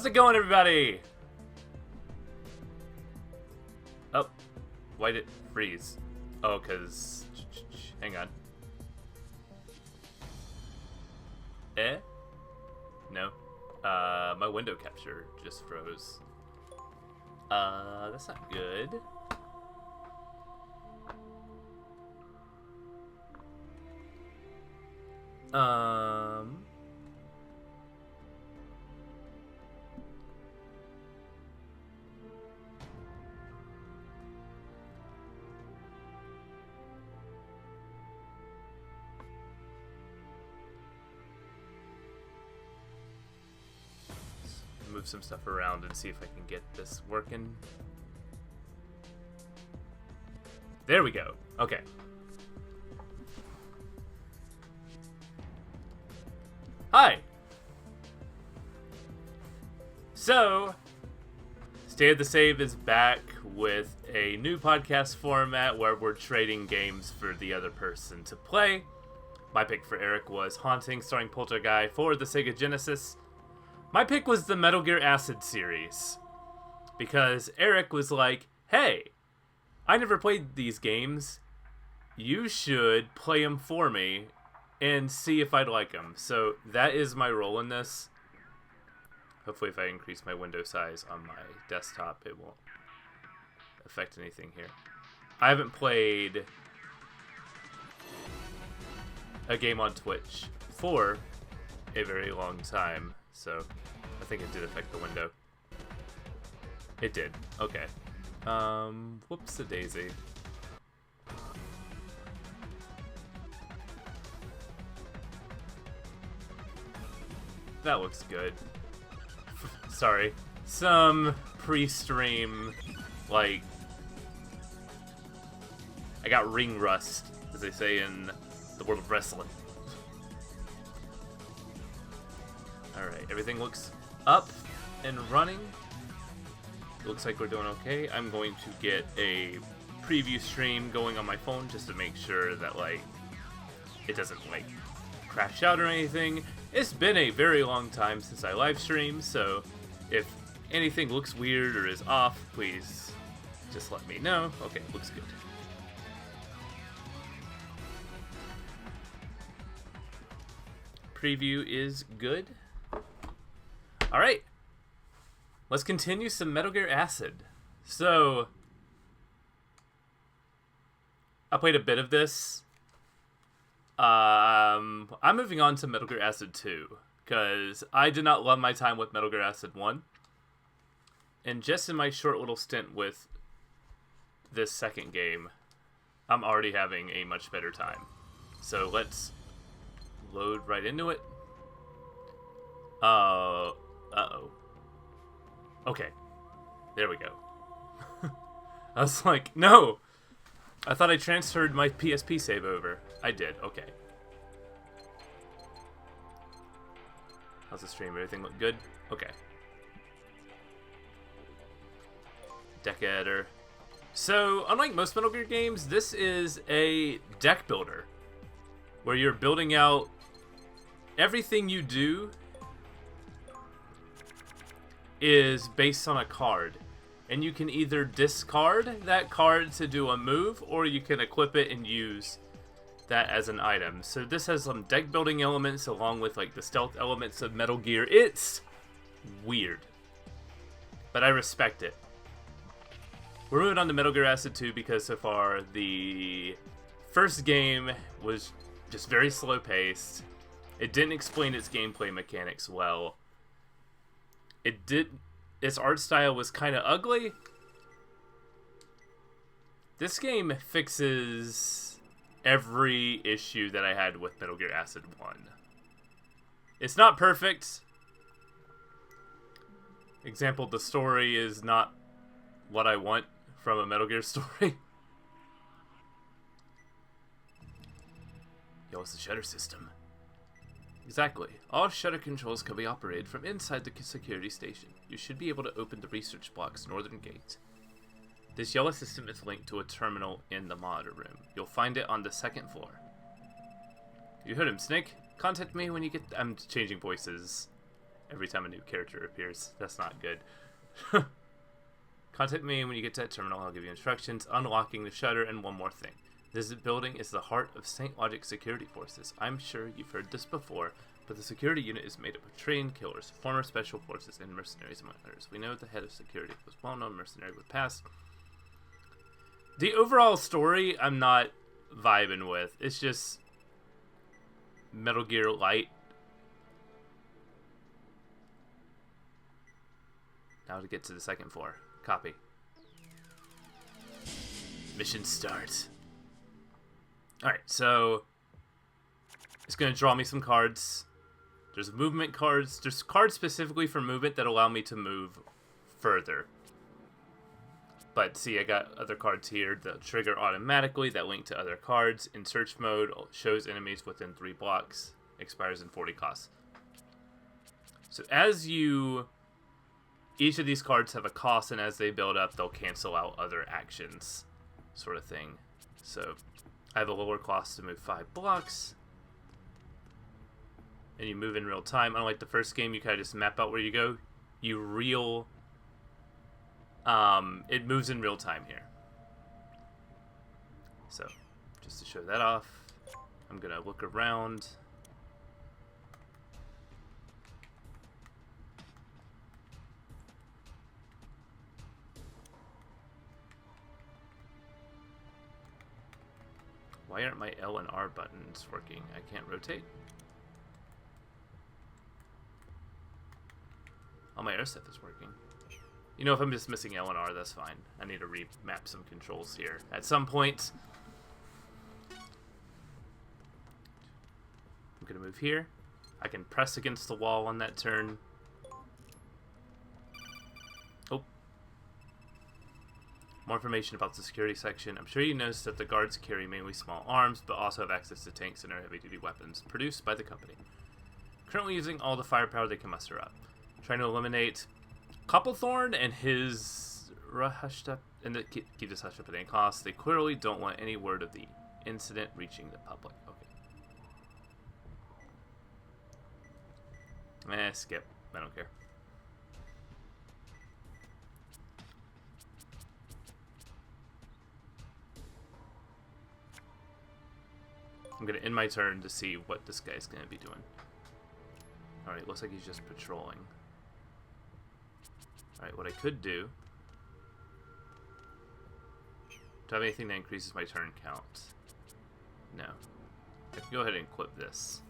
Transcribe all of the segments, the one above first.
How's it going, everybody? Oh, why did it freeze? Oh, because... Hang on. No. My window capture just froze. That's not good. Move some stuff around and see if I can get this working. There we go. Okay. Hi! So, State of the Save is back with a new podcast format where we're trading games for the other person to play. My pick for Eric was Haunting, starring Poltergeist for the Sega Genesis. My pick was the Metal Gear Acid series, because Eric was like, hey, I never played these games. You should play them for me and see if I'd like them. So that is my role in this. Hopefully if I increase my window size on my desktop, it won't affect anything here. I haven't played a game on Twitch for a very long time. So, I think it did affect the window. It did. Okay. Whoops-a-daisy. That looks good. Sorry. Some pre-stream, like... I got ring rust, as they say in the world of wrestling. Alright, everything looks up and running. Looks like we're doing okay. I'm going to get a preview stream going on my phone just to make sure that, like, it doesn't, like, crash out or anything. It's been a very long time since I live streamed, so if anything looks weird or is off, please just let me know. Okay, looks good. Preview is good. Alright, let's continue some Metal Gear Acid. So, I played a bit of this. I'm moving on to Metal Gear Acid 2, because I did not love my time with Metal Gear Acid 1. And just in my short little stint with this second game, I'm already having a much better time. So let's load right into it. Uh-oh. Okay. There we go. I was like, no! I thought I transferred my PSP save over. I did. Okay. How's the stream? Everything look good? Okay. Deck editor. So, unlike most Metal Gear games, this is a deck builder, where you're building out everything you do is based on a card, and you can either discard that card to do a move, or you can equip it and use that as an item. So this has some deck building elements along with like the stealth elements of Metal Gear. It's weird, but I respect it. We're moving on to Metal Gear Acid 2 because so far the first game was just very slow paced. It didn't explain its gameplay mechanics well. Its art style was kind of ugly. This game fixes every issue that I had with Metal Gear Acid 1. It's not perfect. Example, the story is not what I want from a Metal Gear story. Yo, it's the shutter system. Exactly. All shutter controls can be operated from inside the security station. You should be able to open the research block's northern gate. This yellow system is linked to a terminal in the monitor room. You'll find it on the second floor. You heard him, Snake. Contact me when you get... I'm changing voices every time a new character appears. That's not good. Contact me when you get to that terminal. I'll give you instructions. Unlocking the shutter, and one more thing. This building is the heart of St. Logic Security Forces. I'm sure you've heard this before, but the security unit is made up of trained killers, former special forces, and mercenaries, among others. We know the head of security was a well-known mercenary with past. The overall story, I'm not vibing with. It's just Metal Gear Light. Now to get to the second floor. Copy. Mission start. Alright, so it's going to draw me some cards. There's movement cards. There's cards specifically for movement that allow me to move further. But see, I got other cards here that trigger automatically, that link to other cards. In search mode, shows enemies within 3 blocks. Expires in 40 costs. So as you... Each of these cards have a cost, and as they build up, they'll cancel out other actions, sort of thing. So I have a lower cost to move 5 blocks. And you move in real time. Unlike the first game, you kind of just map out where you go. You reel... it moves in real time here. So, just to show that off, I'm going to look around. Why aren't my L and R buttons working? I can't rotate. Oh, my air stuff is working. You know, if I'm just missing L and R, that's fine. I need to remap some controls here at some point. I'm going to move here. I can press against the wall on that turn. Oh. More information about the security section. I'm sure you noticed that the guards carry mainly small arms, but also have access to tanks and other heavy-duty weapons produced by the company. Currently using all the firepower they can muster up. Trying to eliminate Couplethorn and his hushed up, and keep this hushed up at any cost. They clearly don't want any word of the incident reaching the public. Okay. Skip. I don't care. I'm gonna end my turn to see what this guy's gonna be doing. Alright, looks like he's just patrolling. Alright, what I could do... Do I have anything that increases my turn count? No. I can go ahead and equip this.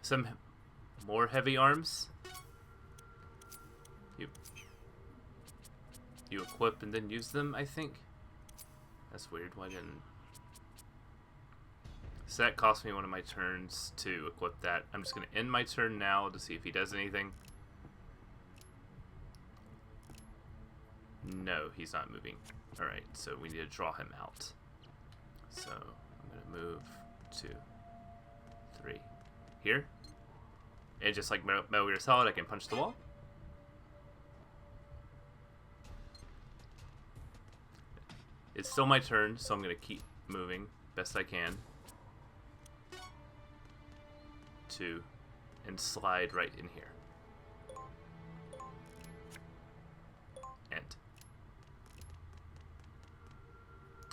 Some more heavy arms. You equip and then use them, I think? That's weird. Why didn't... So that cost me one of my turns to equip that. I'm just going to end my turn now to see if he does anything. No, he's not moving. Alright, so we need to draw him out. So I'm going to move 2, 3. Here. And just like Metal Gear Solid, I can punch the wall. It's still my turn, so I'm going to keep moving best I can. 2, and slide right in here. End.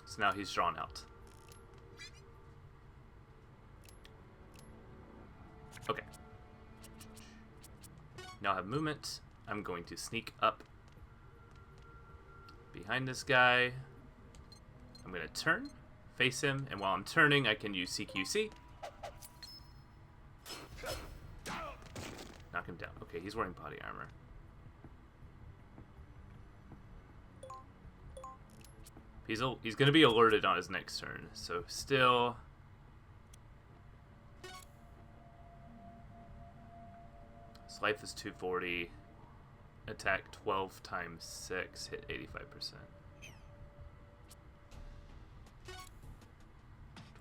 So now he's drawn out. Okay. Now I have movement. I'm going to sneak up behind this guy. I'm going to turn, face him, and while I'm turning, I can use CQC. Knock him down. Okay, he's wearing body armor. He's going to be alerted on his next turn, so still... His life is 240. Attack 12 times 6, hit 85%.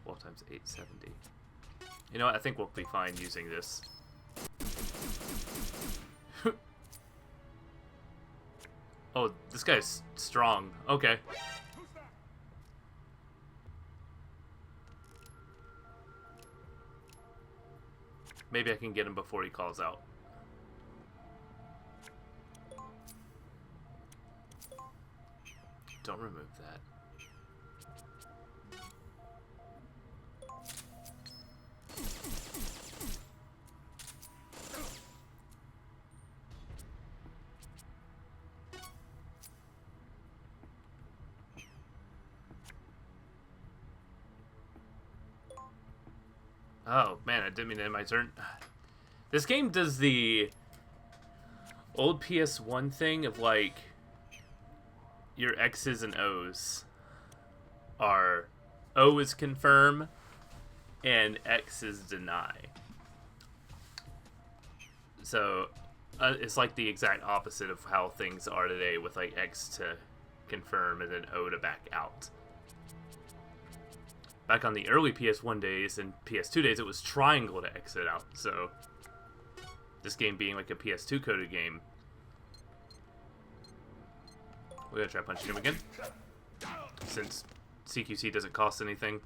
12 times 870. You know what? I think we'll be fine using this. Oh, this guy's strong. Okay. Maybe I can get him before he calls out. Don't remove that. Oh, man, I didn't mean to end my turn. This game does the old PS1 thing of, like, your X's and O's are O is confirm and X is deny. So, it's like the exact opposite of how things are today with, like, X to confirm and then O to back out. Back on the early PS1 days and PS2 days, it was triangle to exit out. So, this game being like a PS2 coded game, we're gonna try punching him again, since CQC doesn't cost anything.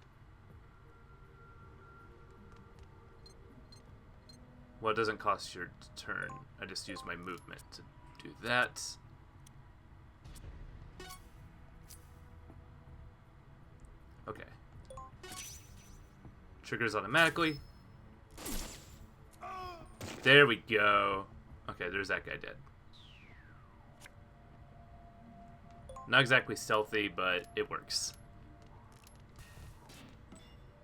Well, it doesn't cost your turn. I just use my movement to do that. Okay. Triggers automatically. There we go. Okay, there's that guy dead. Not exactly stealthy, but it works.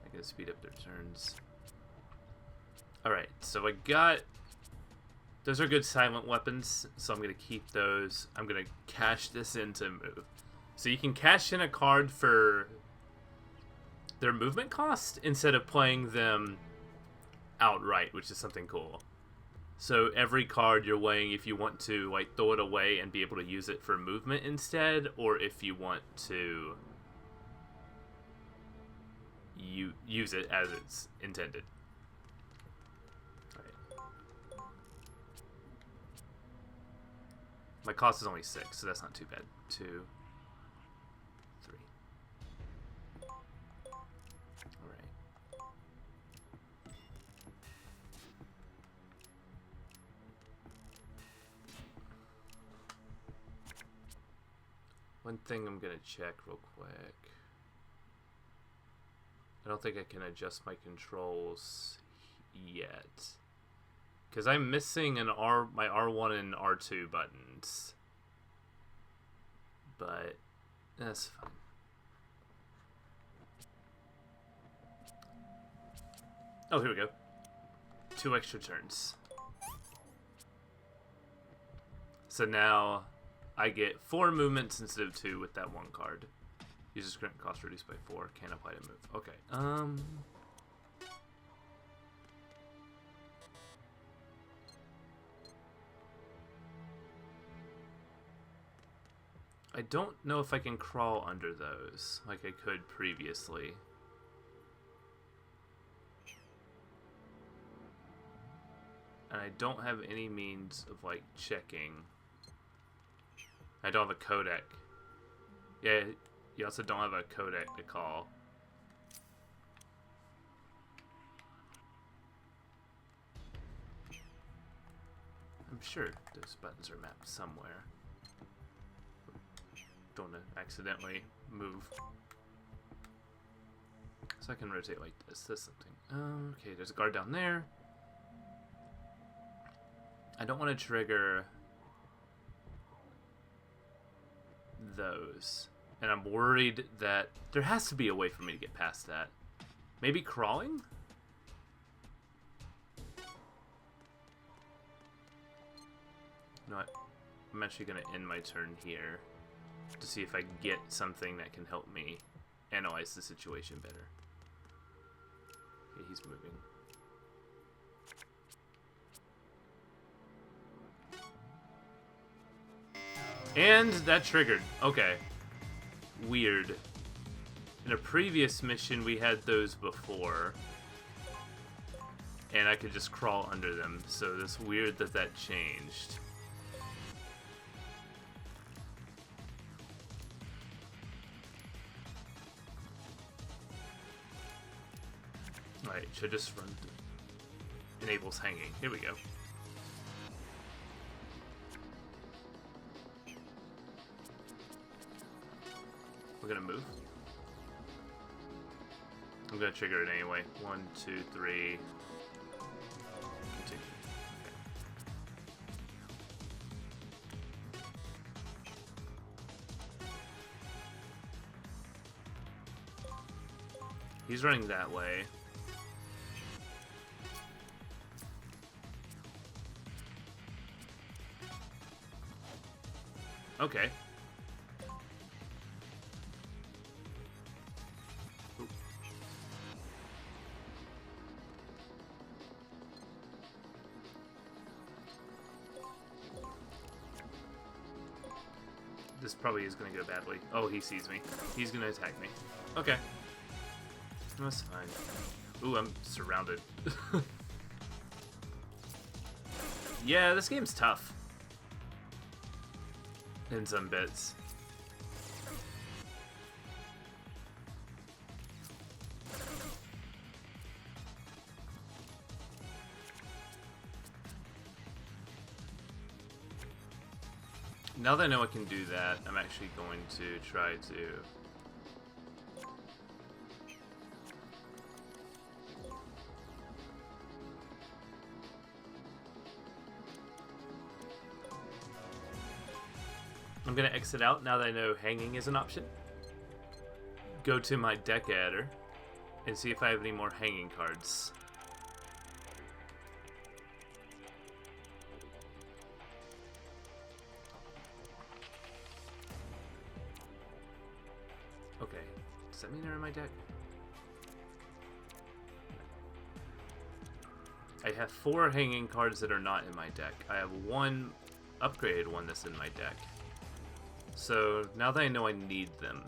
I can speed up their turns. Alright, so I got... Those are good silent weapons, so I'm going to keep those. I'm going to cash this in to move. So you can cash in a card for their movement cost instead of playing them outright, which is something cool. So every card you're weighing if you want to like throw it away and be able to use it for movement instead, or if you want to use it as it's intended. Alright. My cost is only 6, so that's not too bad. 2, 3. One thing I'm gonna check real quick. I don't think I can adjust my controls yet, because I'm missing my R1 and R2 buttons. But that's fine. Oh, here we go. 2 extra turns. So now I get 4 movements instead of 2 with that 1 card. User current cost reduced by 4. Can't apply to move. Okay. I don't know if I can crawl under those like I could previously. And I don't have any means of like checking. I don't have a codec. Yeah, you also don't have a codec to call. I'm sure those buttons are mapped somewhere. Don't want to accidentally move. So I can rotate like this. That's something. Okay, there's a guard down there. I don't want to trigger those. And I'm worried that there has to be a way for me to get past that. Maybe crawling? You know what? I'm actually going to end my turn here to see if I can get something that can help me analyze the situation better. Okay, he's moving. And that triggered. Okay. Weird. In a previous mission, we had those before. And I could just crawl under them. So it's weird that that changed. Alright, should I just run through? enables hanging. Here we go. We're gonna move. I'm gonna trigger it anyway. 1, 2, 3. Continue. Okay. He's running that way. Okay. Ooh. This probably is going to go badly. Oh, he sees me. He's going to attack me. Okay. That's fine. Ooh, I'm surrounded. Yeah, this game's tough. In some bits. Now that I know I can do that, I'm actually going to try to... I'm going to exit out now that I know hanging is an option. Go to my deck adder and see if I have any more hanging cards. Okay, does that mean they're in my deck? I have 4 hanging cards that are not in my deck. I have 1 upgraded one that's in my deck. So now that I know I need them,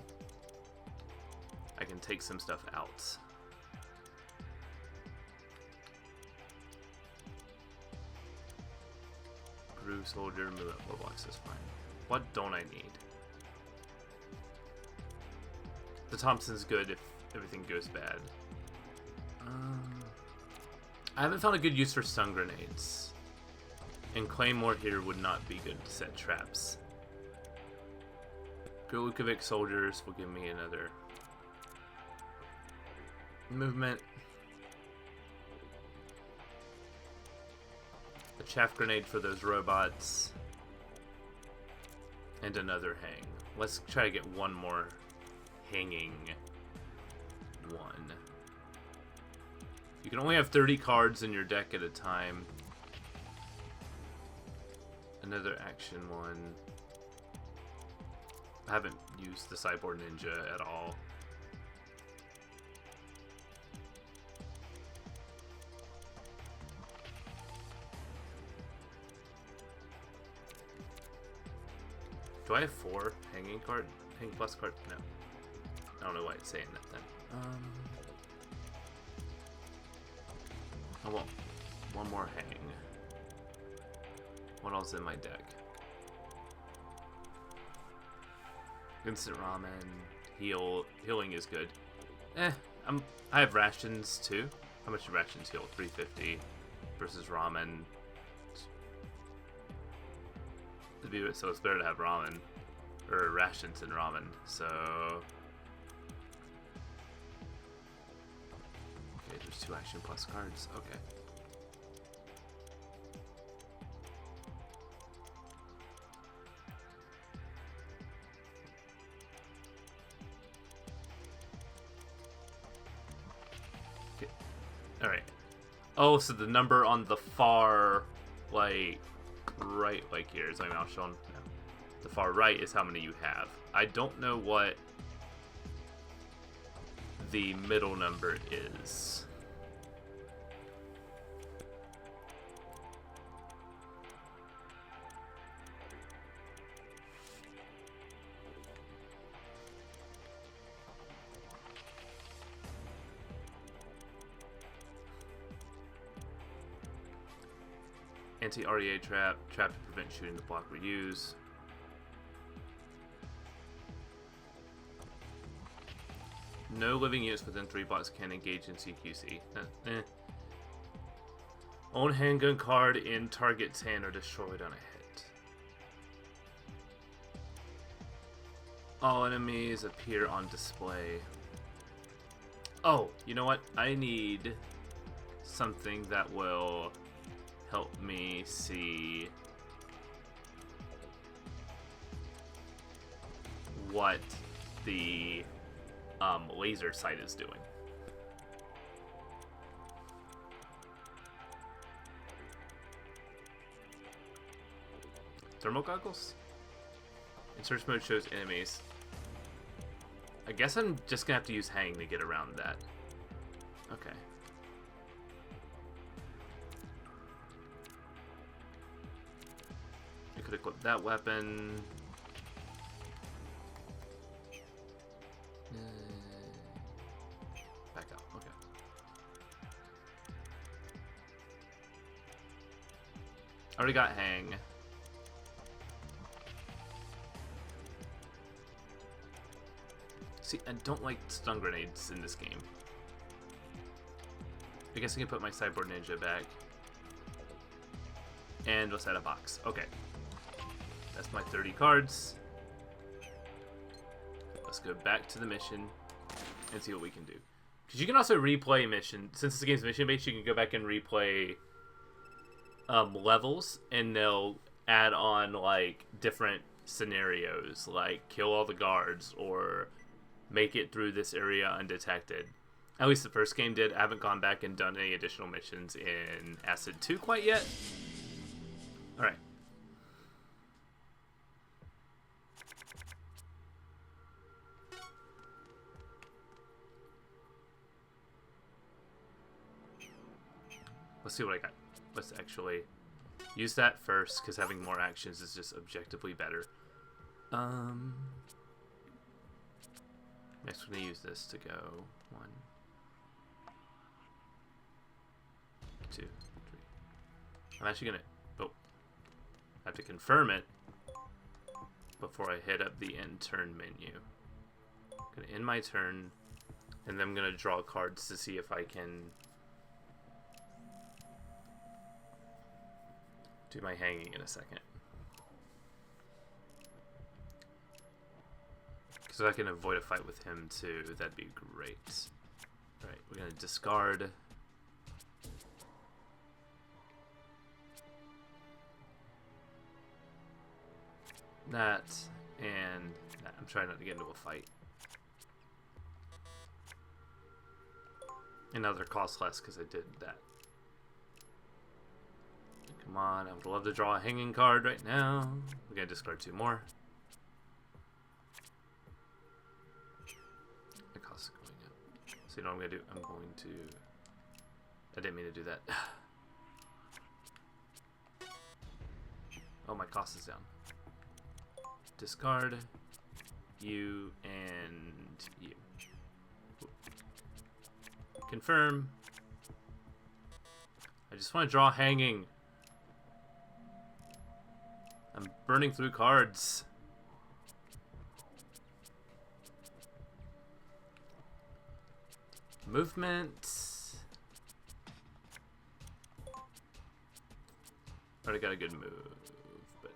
I can take some stuff out. Groove Soldier, move up 4 blocks is fine. What don't I need? The Thompson's good if everything goes bad. I haven't found a good use for stun grenades. And Claymore here would not be good to set traps. Lukovic soldiers will give me another movement. A chaff grenade for those robots. And another hang. Let's try to get one more hanging one. You can only have 30 cards in your deck at a time. Another action one. I haven't used the Cyborg Ninja at all. Do I have 4 hanging card? Hang plus card? No. I don't know why it's saying that then. I want one more hang. What else is in my deck? Instant ramen, healing is good. I have rations too. How much do rations heal? 350 versus ramen. So it's better to have ramen or rations than ramen. So okay, there's 2 action plus cards. Okay. Alright. Oh, so the number on the far, like, right, like here. Is my mouse shown? No. The far right is how many you have. I don't know what the middle number is. Anti-REA trap to prevent shooting the block we use. No living units within 3 blocks can engage in CQC. Own handgun card in target's hand or destroyed on a hit. All enemies appear on display. Oh, you know what? I need something that will help me see what the laser sight is doing. Thermal goggles? In search mode shows enemies. I guess I'm just gonna have to use hang to get around that. Okay. I could equip that weapon. Back up, okay. Already got hang. See, I don't like stun grenades in this game. I guess I can put my Cyborg Ninja back. And we'll set a box. Okay. That's my 30 cards. Let's go back to the mission and see what we can do. Because you can also replay mission. Since the game's mission-based, you can go back and replay levels, and they'll add on, like, different scenarios, like kill all the guards, or make it through this area undetected. At least the first game did. I haven't gone back and done any additional missions in Acid 2 quite yet. Alright. Let's see what I got. Let's actually use that first, because having more actions is just objectively better. Next we're going to use this to go 1, 2, 3. I'm actually going to... Oh. I have to confirm it before I hit up the end turn menu. I'm going to end my turn, and then I'm going to draw cards to see if I can do my hanging in a second. So I can avoid a fight with him too, that'd be great. Alright, we're gonna discard. That, and that. I'm trying not to get into a fight. And now they're cost less because I did that. Come on, I would love to draw a hanging card right now. We're gonna discard 2 more. The cost is going up. So you know what I'm gonna do? I'm going to... I didn't mean to do that. Oh, my cost is down. Discard you and you. Confirm. I just want to draw hanging. I'm burning through cards. Movement. Already got a good move, but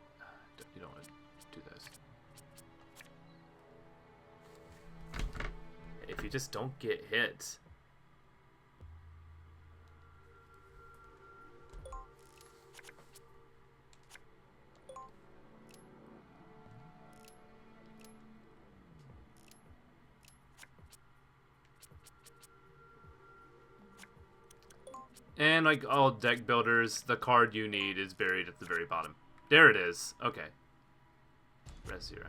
you don't want to do this. If you just don't get hit. And like all deck builders, the card you need is buried at the very bottom. There it is. Okay. Res 0.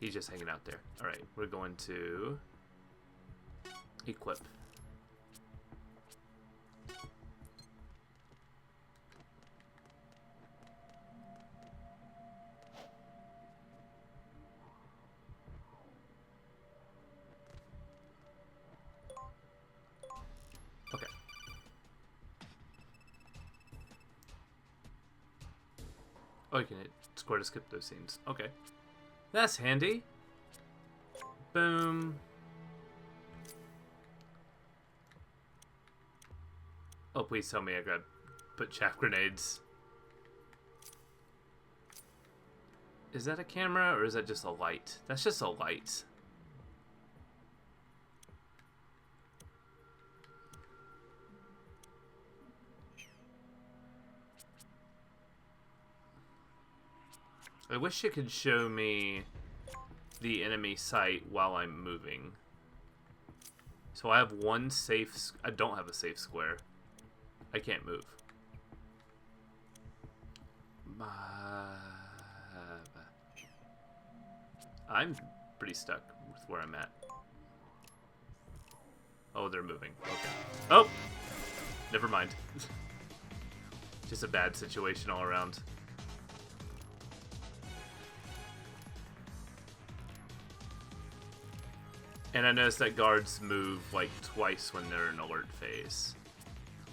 He's just hanging out there. Alright, we're going to equip. Okay. Oh, you can hit square to skip those scenes. Okay. That's handy. Boom. Oh, please tell me I put chaff grenades. Is that a camera or is that just a light? That's just a light. I wish it could show me the enemy sight while I'm moving. So I have one safe... I don't have a safe square. I can't move. I'm pretty stuck with where I'm at. Oh, they're moving. Okay. Oh! Never mind. Just a bad situation all around. And I noticed that guards move like twice when they're in alert phase.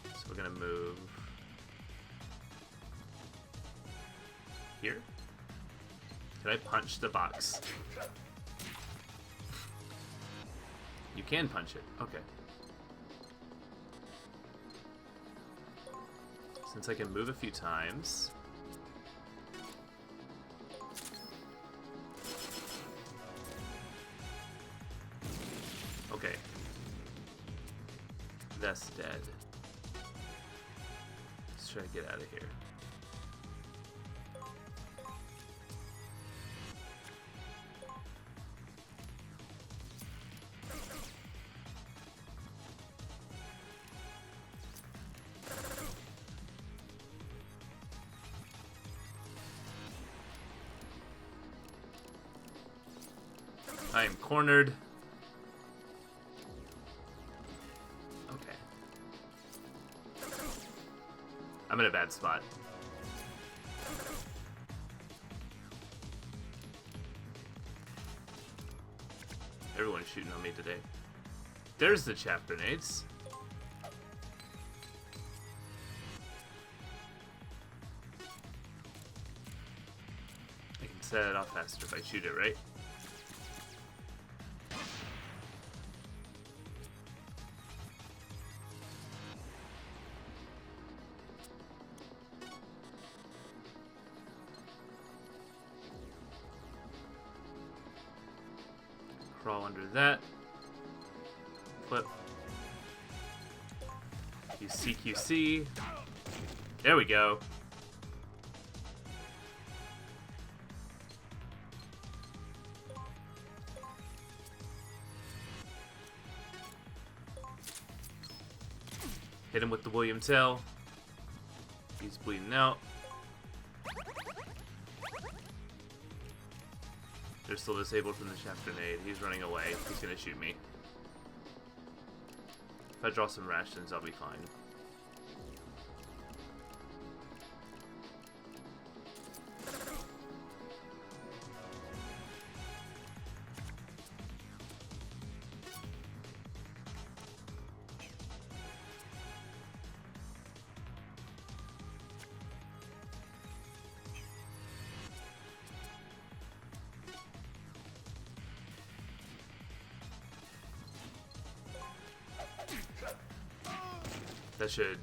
So we're gonna move here. Can I punch the box? You can punch it. Okay. Since I can move a few times. Okay. That's dead. Let's try to get out of here. I am cornered. Okay. I'm in a bad spot. Everyone's shooting on me today. There's the chaff grenades. I can set it off faster if I shoot it, right? Crawl under that. Flip. QC. There we go. Hit him with the William Tell. He's bleeding out. They're still disabled from the chaff grenade. He's running away. He's gonna shoot me. If I draw some rations, I'll be fine. That should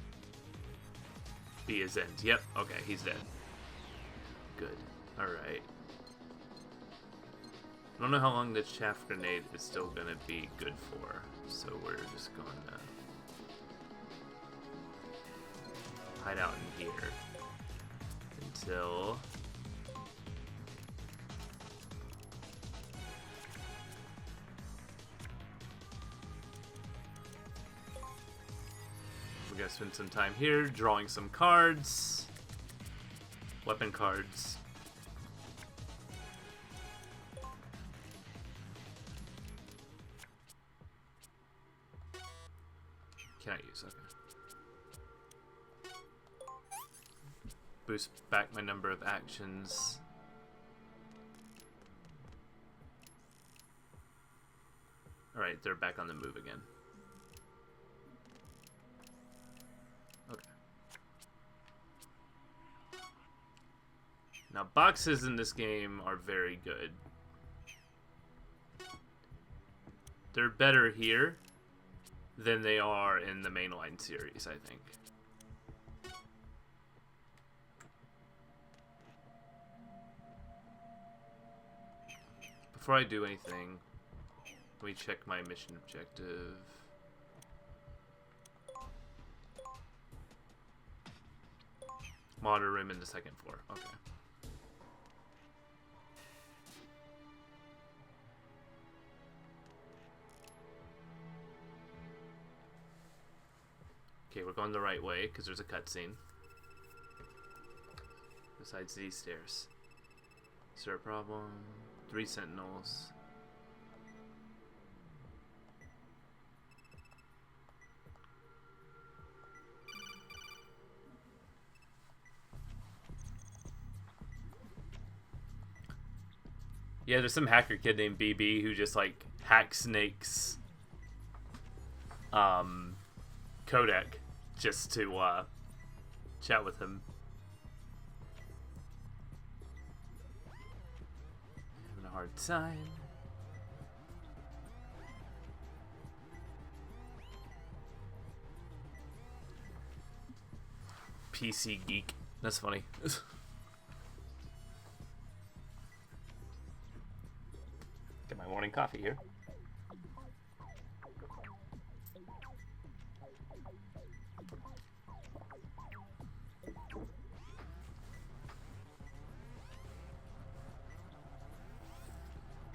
be his end. Yep, okay, he's dead. Good. Alright. I don't know how long the chaff grenade is still gonna be good for, so we're just going to hide out in here until we're gonna spend some time here drawing some cards, weapon cards. Can I use? Okay. Boost back my number of actions. Alright, they're back on the move again. Okay. Now, boxes in this game are very good. They're better here than they are in the mainline series, I think. before I do anything, let me check my mission objective. Monitor room in the second floor. Okay. Okay, we're going the right way because there's a cutscene. Besides these stairs. Is there a problem? 3 sentinels. Yeah, there's some hacker kid named BB who just like hack snakes codec just to chat with him. Having a hard time. PC geek. That's funny. Get my morning coffee here.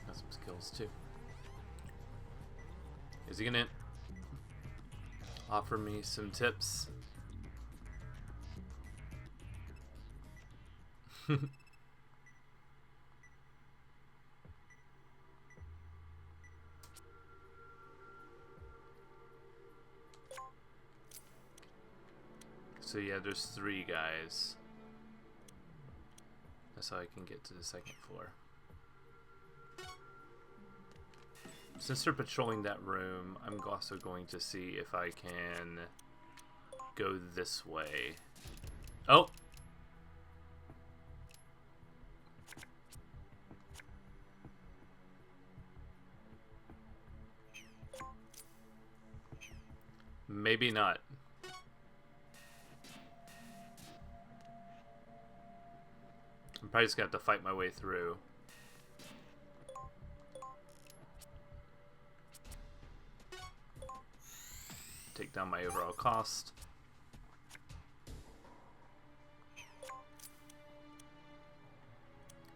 Got some skills too. Is he gonna offer me some tips? So yeah, there's 3 guys. That's how I can get to the second floor. Since they're patrolling that room, I'm also going to see if I can go this way. Oh! Maybe not. I'm probably just gonna have to fight my way through. Take down my overall cost.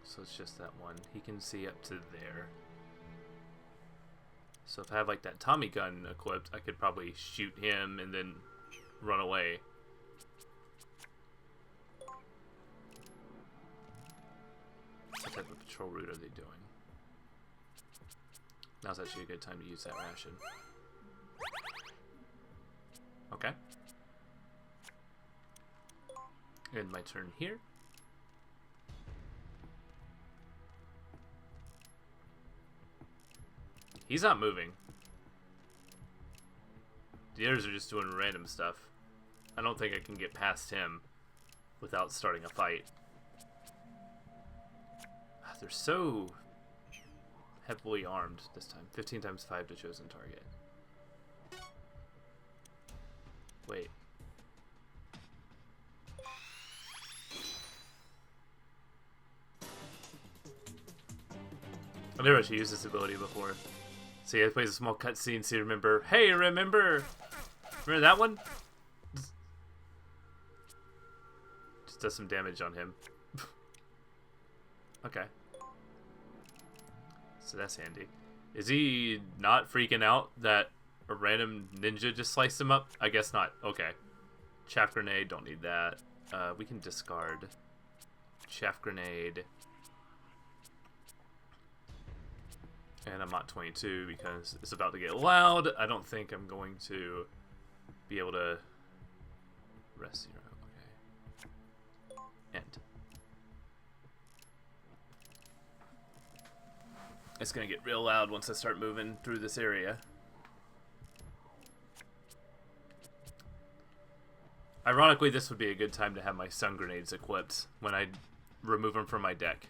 So it's just that one. He can see up to there. So if I have like that Tommy gun equipped, I could probably shoot him and then run away. What type of patrol route are they doing? Now's actually a good time to use that ration. Okay. End my turn here. He's not moving. The others are just doing random stuff. I don't think I can get past him without starting a fight. They're so heavily armed this time. 15 times 5 to chosen target. Wait. I've never actually used this ability before. See, it plays a small cutscene so you remember. Hey, remember that one? Just does some damage on him. Okay. So that's handy. Is he not freaking out that a random ninja just sliced him up? I guess not. Okay. Chaff grenade, don't need that. We can discard chaff grenade. And I'm at 22 because it's about to get loud. I don't think I'm going to be able to rest 0. Okay. End. It's gonna get real loud once I start moving through this area. Ironically, this would be a good time to have my stun grenades equipped when I remove them from my deck.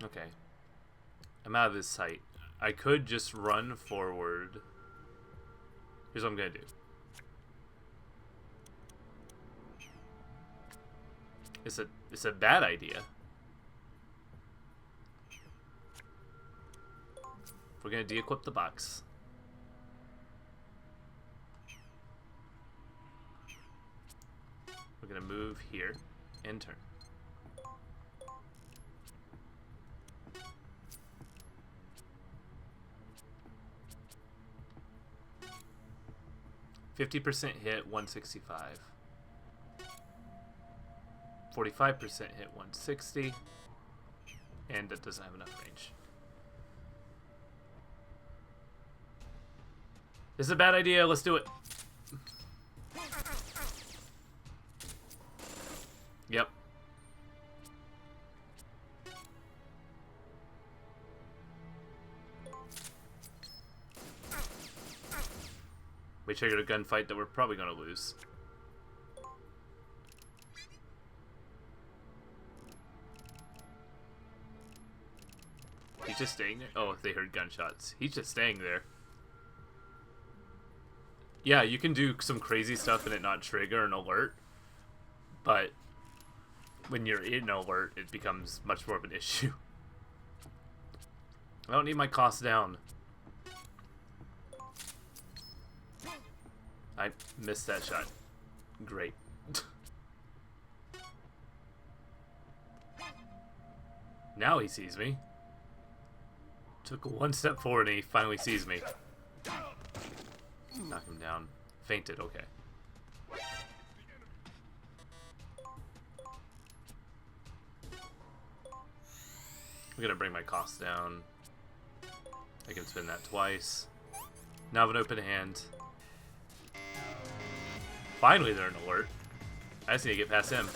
Okay. I'm out of his sight. I could just run forward. Here's what I'm gonna do. It's a bad idea. We're gonna de-equip the box. We're gonna move here and turn. %50 hit, 165. 45% hit, 160. And that doesn't have enough range. This is a bad idea. Let's do it. Yep. We triggered a gunfight that we're probably going to lose. He's just staying there? Oh, they heard gunshots. He's just staying there. Yeah, you can do some crazy stuff and it not trigger an alert. But when you're in alert, it becomes much more of an issue. I don't need my costs down. I missed that shot. Great. Now he sees me. Took one step forward and he finally sees me. Knock him down. Fainted, okay. I'm gonna bring my costs down. I can spin that twice. Now I have an open hand. Finally they're an alert. I just need to get past him.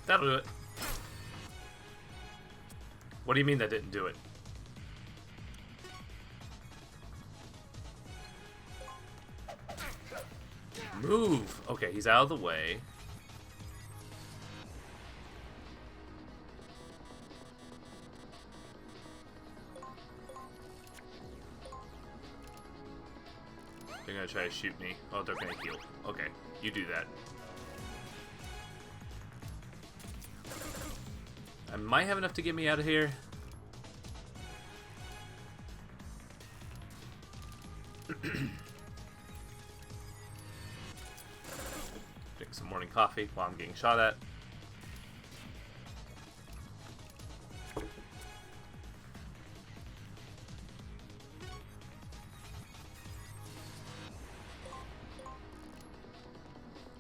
That'll do it. What do you mean that didn't do it? Move! Okay, he's out of the way. They're gonna try to shoot me. Oh, they're gonna heal. Okay, you do that. I might have enough to get me out of here. Drink some morning coffee while I'm getting shot at.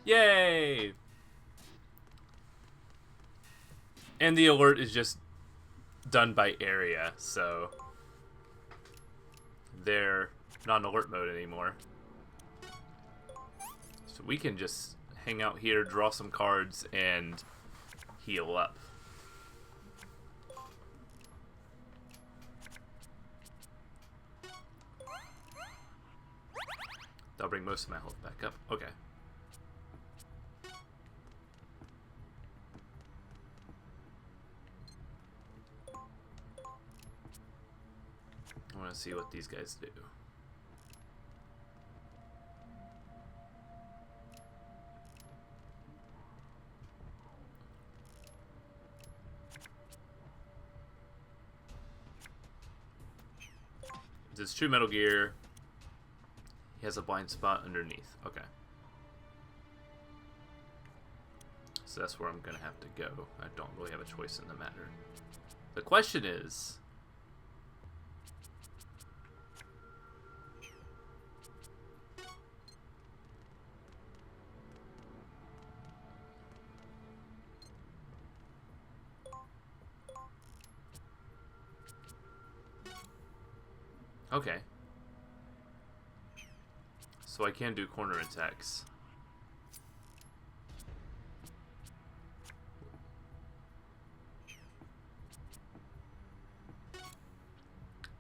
Yay! And the alert is just done by area, so they're not in alert mode anymore. So we can just hang out here, draw some cards, and heal up. That'll bring most of my health back up. Okay. I want to see what these guys do. This is true Metal Gear. He has a blind spot underneath. Okay. So that's where I'm going to have to go. I don't really have a choice in the matter. The question is... Okay. So I can do corner attacks.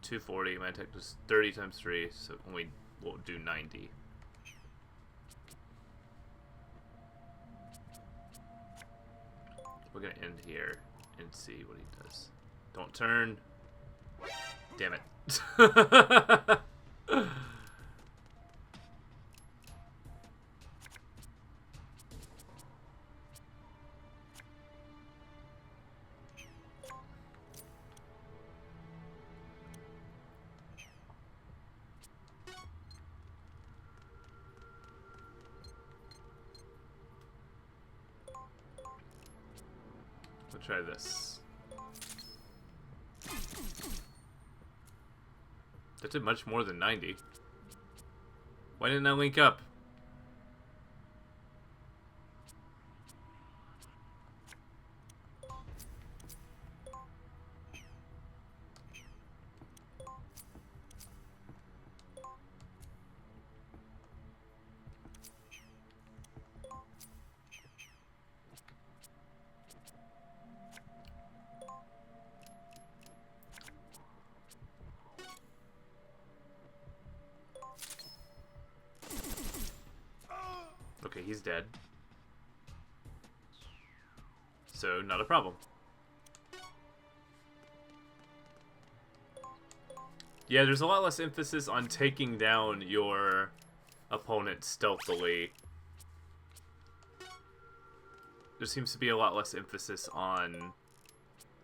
$240. My attack was 30 times 3, so only we'll do 90. We're gonna end here and see what he does. Don't turn. Damn it. Let's try this. That did much more than 90. Why didn't I link up? Okay, he's dead. So, not a problem. Yeah, there's a lot less emphasis on taking down your opponent stealthily. There seems to be a lot less emphasis on,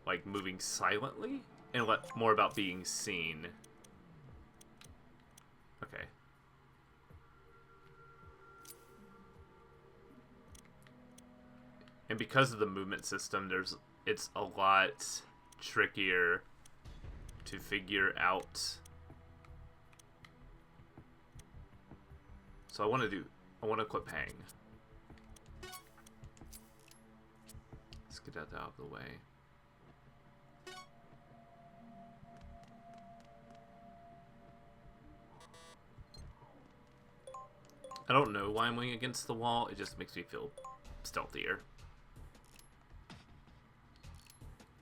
like, moving silently, and more about being seen. Okay. And because of the movement system, it's a lot trickier to figure out. So I want to equip Hang. Let's get that out of the way. I don't know why I'm leaning against the wall, it just makes me feel stealthier.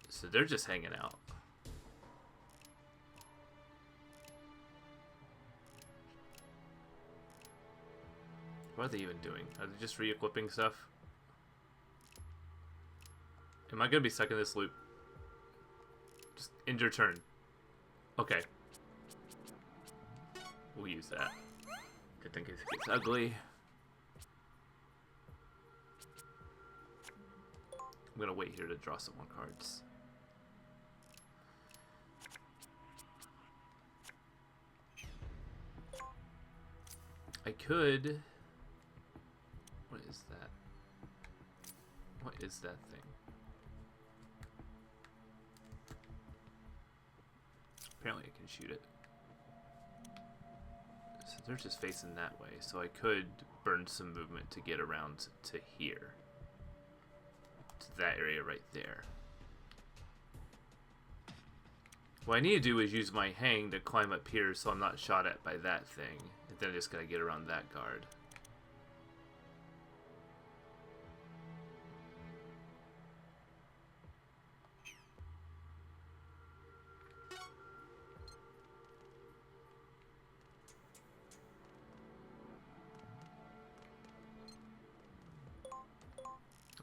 So they're just hanging out. What are they even doing? Are they just re-equipping stuff? Am I gonna be stuck in this loop? Just end your turn. Okay. We'll use that. Good thing it gets ugly. I'm gonna wait here to draw some more cards. I could... What is that? What is that thing? Apparently I can shoot it. So they're just facing that way, so I could burn some movement to get around to here. To that area right there. What I need to do is use my hang to climb up here so I'm not shot at by that thing. And then I just gotta get around that guard.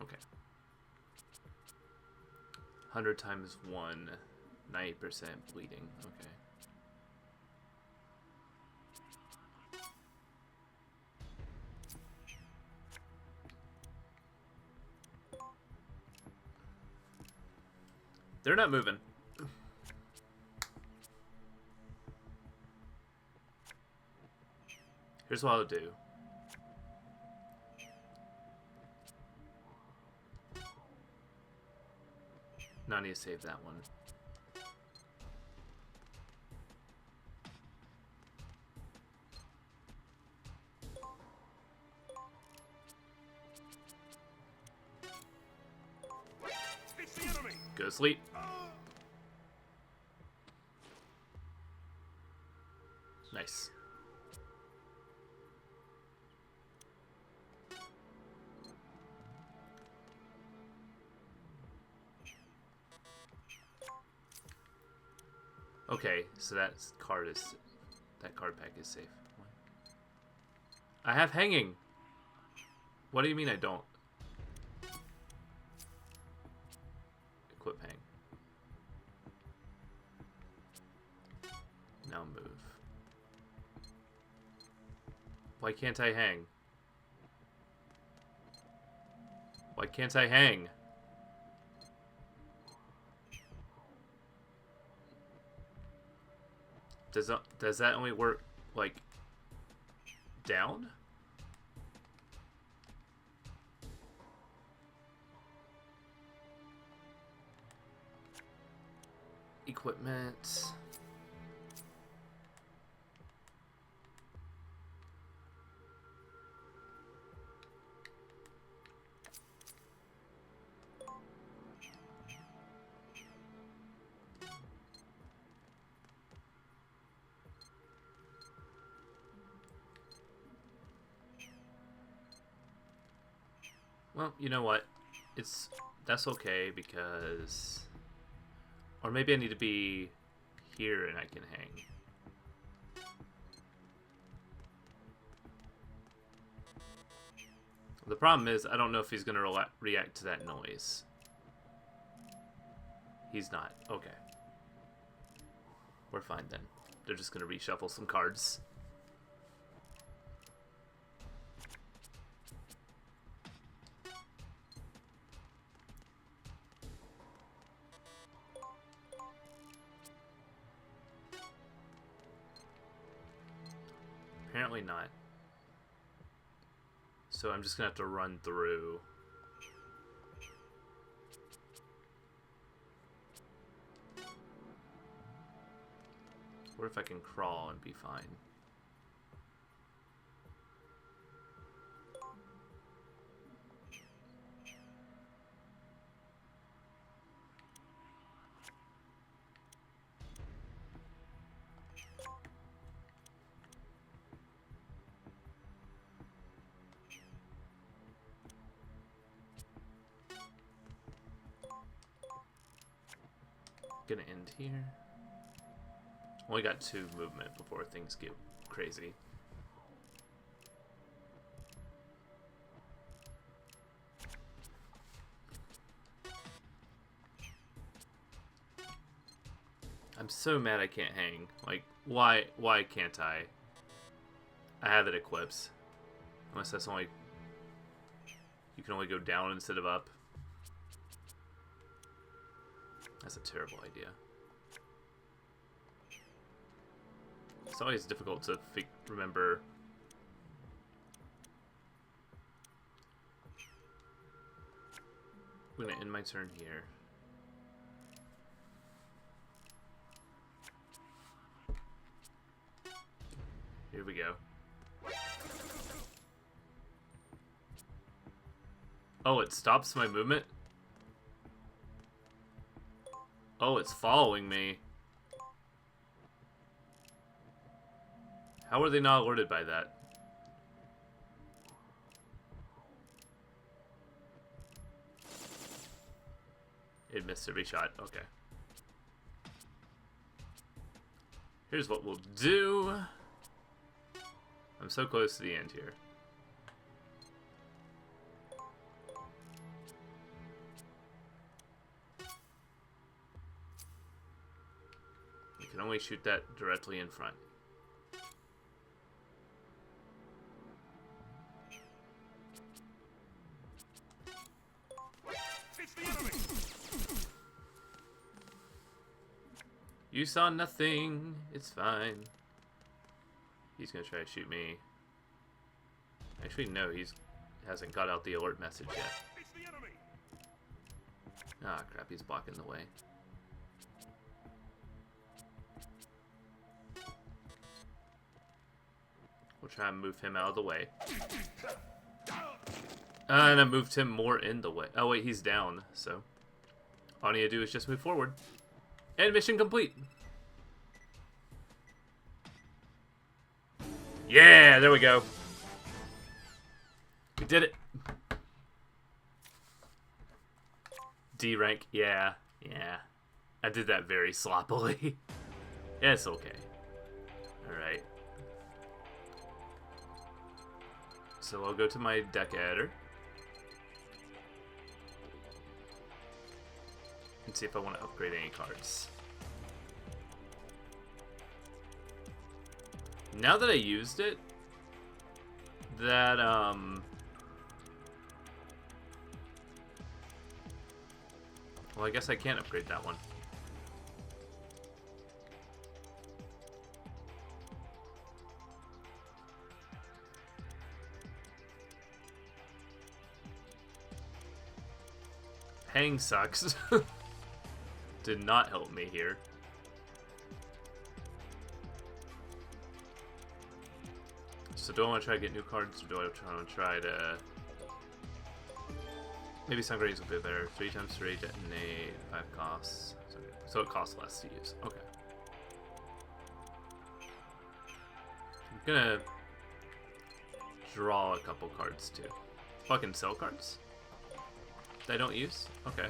Okay. 100 times 1, 90% bleeding. Okay. They're not moving. Here's what I'll do. Now I need to save that one. Go to sleep. Nice. Okay, so that card pack is safe. I have hanging. What do you mean I don't? Equip hang. Now move. Why can't I hang? Why can't I hang? Does that only work, like, down? equipment. Well, you know what? That's okay because, or maybe I need to be here and I can hang. The problem is I don't know if he's gonna react to that noise. He's not. Okay. We're fine then. They're just gonna reshuffle some cards. Apparently not. So I'm just gonna have to run through. What if I can crawl and be fine? Gonna end here. Only got 2 movement before things get crazy. I'm so mad I can't hang. Like, why can't I? I have it equipped. Unless that's only... You can only go down instead of up. That's a terrible idea. It's always difficult to remember. I'm gonna end my turn here. Here we go. Oh, it stops my movement? Oh, it's following me. How are they not alerted by that? It missed every shot. Okay. Here's what we'll do. I'm so close to the end here. You can only shoot that directly in front. You saw nothing. It's fine. He's gonna try to shoot me. Actually, no, he hasn't got out the alert message yet. Ah, crap, he's blocking the way. We'll try and move him out of the way. And I moved him more in the way. Oh, wait, he's down, so all I need to do is just move forward. And mission complete. Yeah, there we go. We did it. D rank, yeah. I did that very sloppily. Yeah, it's okay. Alright. So I'll go to my deck editor. And see if I want to upgrade any cards. Now that I used it, that, well, I guess I can't upgrade that one. Hang sucks. Did not help me here. So do I want to try to get new cards, or do I want to try to... Maybe Sun Grenades will be better. 3 times 3, detonate, 5 costs. So it costs less to use. Okay. I'm gonna draw a couple cards too. Fucking sell cards that I don't use? Okay.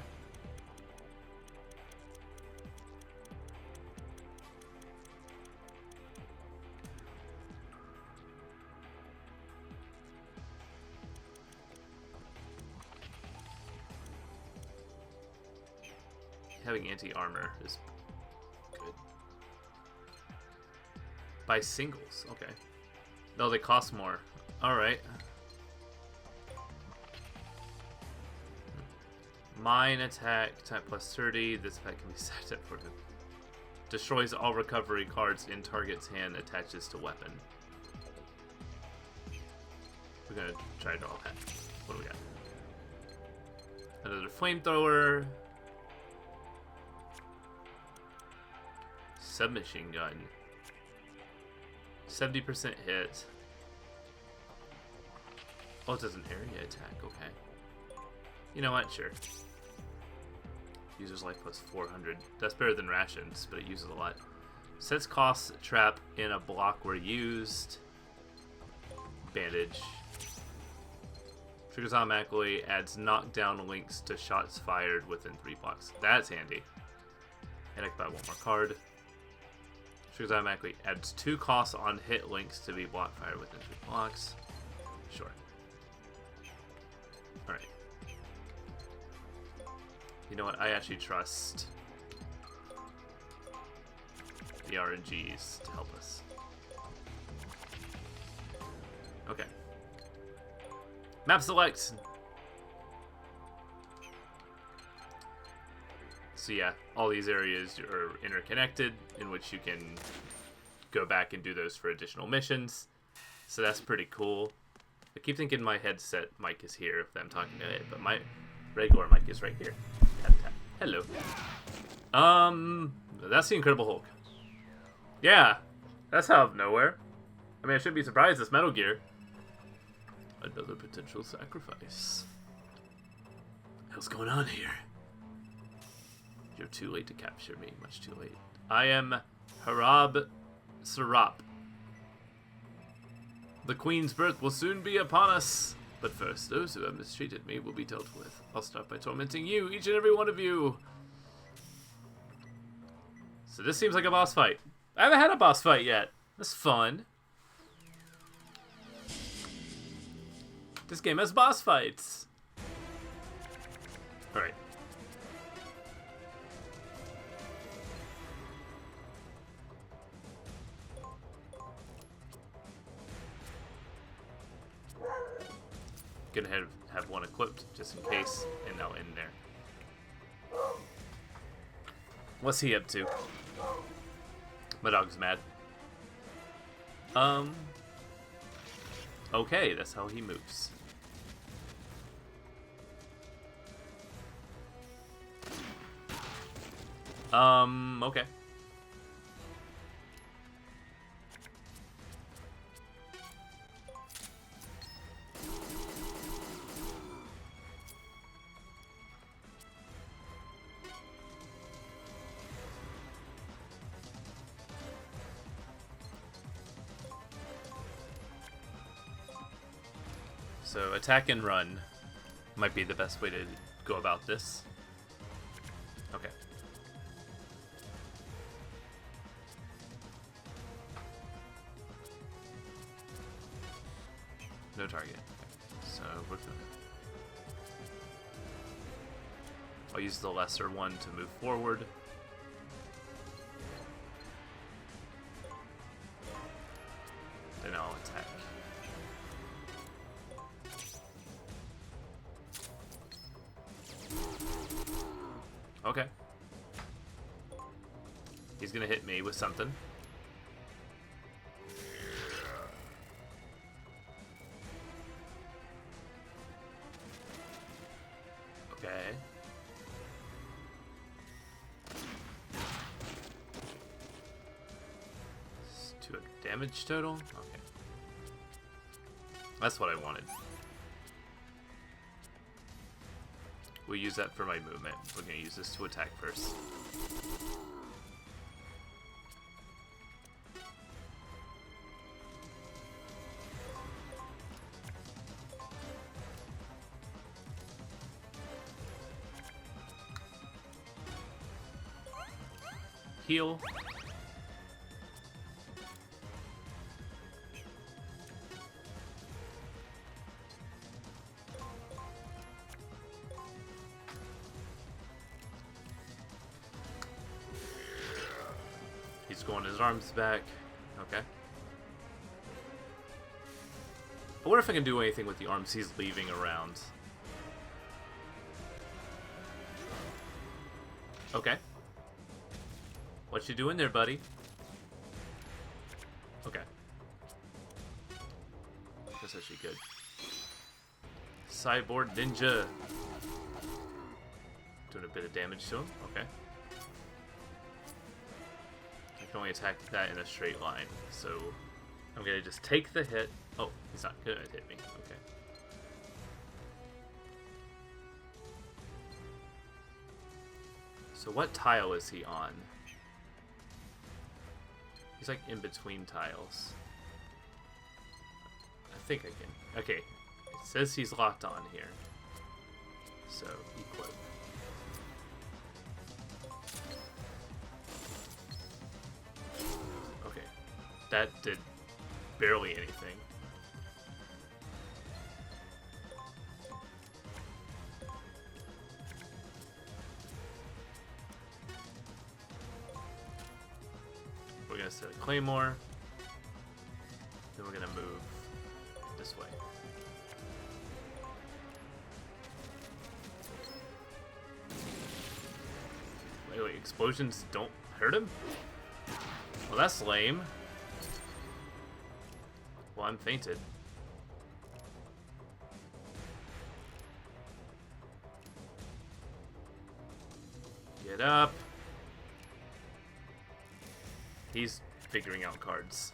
Having anti-armor is good. By singles, okay. No, they cost more. Alright. Mine attack, type plus 30. This effect can be set up for him. Destroys all recovery cards in target's hand, attaches to weapon. We're gonna try to draw that. What do we got? Another flamethrower. Submachine gun. 70% hit. Oh, it does an area attack. Okay. You know what? Sure. User's life plus 400. That's better than rations, but it uses a lot. Sets cost trap in a block where used. Bandage. Triggers automatically. Adds knockdown links to shots fired within 3 blocks. That's handy. And I can buy one more card. Triggers automatically. Adds 2 costs on hit links to be block fired within 3 blocks. Sure. Alright. You know what? I actually trust the RNGs to help us. Okay. Map select! So yeah, all these areas are interconnected, in which you can go back and do those for additional missions. So that's pretty cool. I keep thinking my headset mic is here if I'm talking to it, but my regular mic is right here. Tap, tap. Hello. That's the Incredible Hulk. Yeah, that's out of nowhere. I mean, I shouldn't be surprised. It's Metal Gear. Another potential sacrifice. What's going on here? You're too late to capture me. Much too late. I am Harab Sarap. The Queen's birth will soon be upon us. But first, those who have mistreated me will be dealt with. I'll start by tormenting you, each and every one of you. So this seems like a boss fight. I haven't had a boss fight yet. That's fun. This game has boss fights. Alright. Gonna have one equipped just in case, and now in there. What's he up to? My dog's mad. Okay, that's how he moves. Okay. So attack and run might be the best way to go about this. Okay. No target. Okay. So we're gonna... I'll use the lesser one to move forward. Then I'll attack. Okay. He's gonna hit me with something. Okay. It's 2 damage total? Okay. That's what I wanted. We'll use that for my movement. We're going to use this to attack first. Heal. He's going his arms back. Okay. I wonder if I can do anything with the arms he's leaving around. Okay. What you doing there, buddy? Okay. That's actually good. Cyborg Ninja. Doing a bit of damage to him. Okay. I can only attack that in a straight line. So I'm going to just take the hit. Oh, he's not going to hit me. Okay. So what tile is he on? He's like in between tiles. I think I can. Okay. It says he's locked on here. So, equip. Okay. That did barely anything. We're gonna set a claymore. Then we're gonna move this way. Wait, explosions don't hurt him? Well, that's lame. Well, I'm fainted. Get up. He's figuring out cards.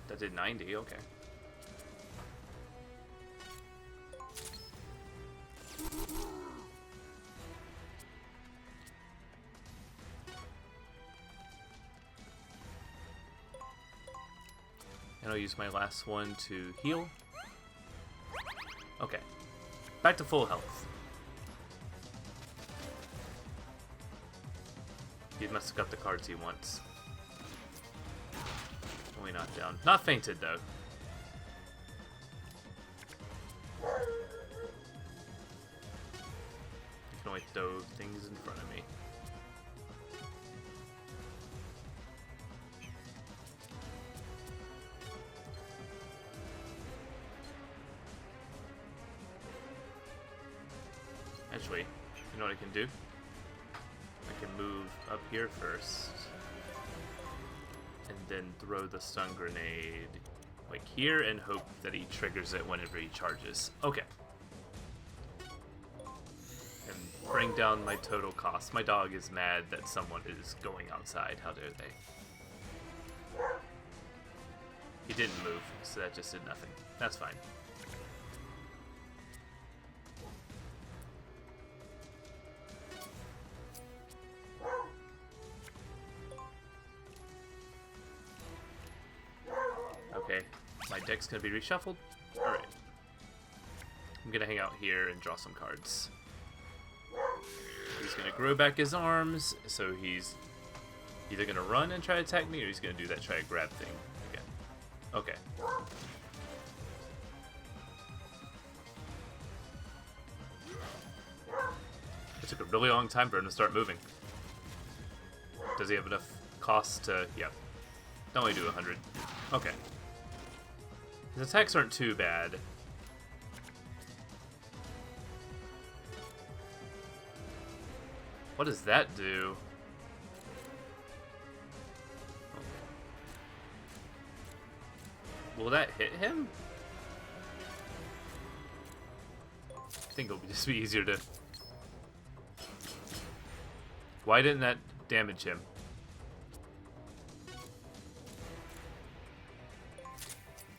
That did 90, okay. And I'll use my last one to heal. Okay. Back to full health. He must have got the cards he wants. Only knocked down. Not fainted, though. I can only throw things in front of me. Actually, you know what I can do? I can move up here first. And then throw the stun grenade like here and hope that he triggers it whenever he charges. Okay. And bring down my total cost. My dog is mad that someone is going outside. How dare they? He didn't move, so that just did nothing. That's fine. Okay, my deck's gonna be reshuffled. Alright. I'm gonna hang out here and draw some cards. He's gonna grow back his arms, so he's either gonna run and try to attack me, or he's gonna do that try to grab thing again. Okay. It took a really long time for him to start moving. Does he have enough cost to... Yep. Only do 100. Okay. His attacks aren't too bad. What does that do? Will that hit him? I think it'll just be easier to... Why didn't that damage him?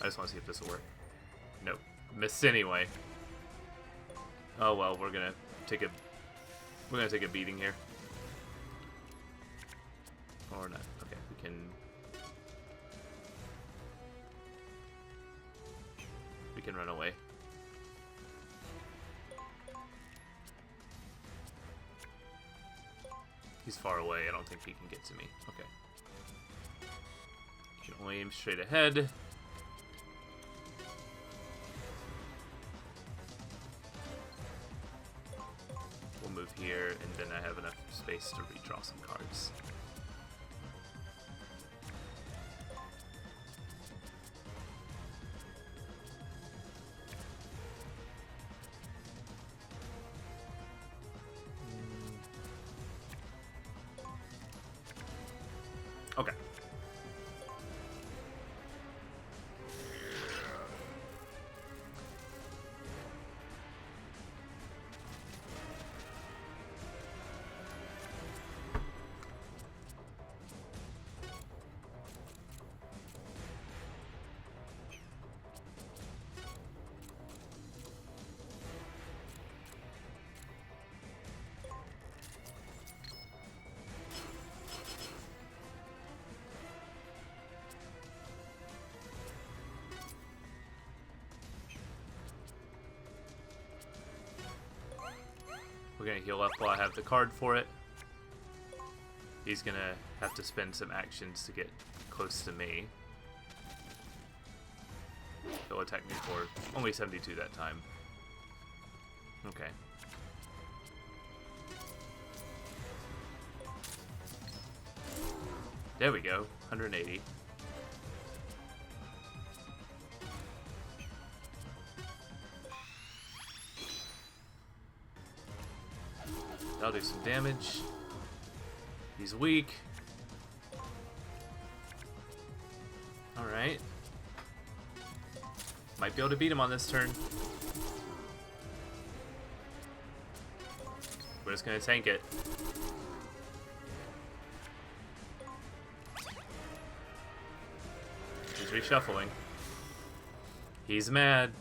I just want to see if this will work. Nope. Missed anyway. Oh well, we're gonna take a beating here. Or not. Okay, we can run away. He's far away. I don't think he can get to me. Okay. Can only aim straight ahead. We'll move here, and then I have enough space to redraw some cards. Okay. We're gonna heal up while I have the card for it. He's gonna have to spend some actions to get close to me. He'll attack me for only 72 that time. Okay. There we go, 180. That'll do some damage. He's weak. Alright. Might be able to beat him on this turn. We're just gonna tank it. He's reshuffling. He's mad.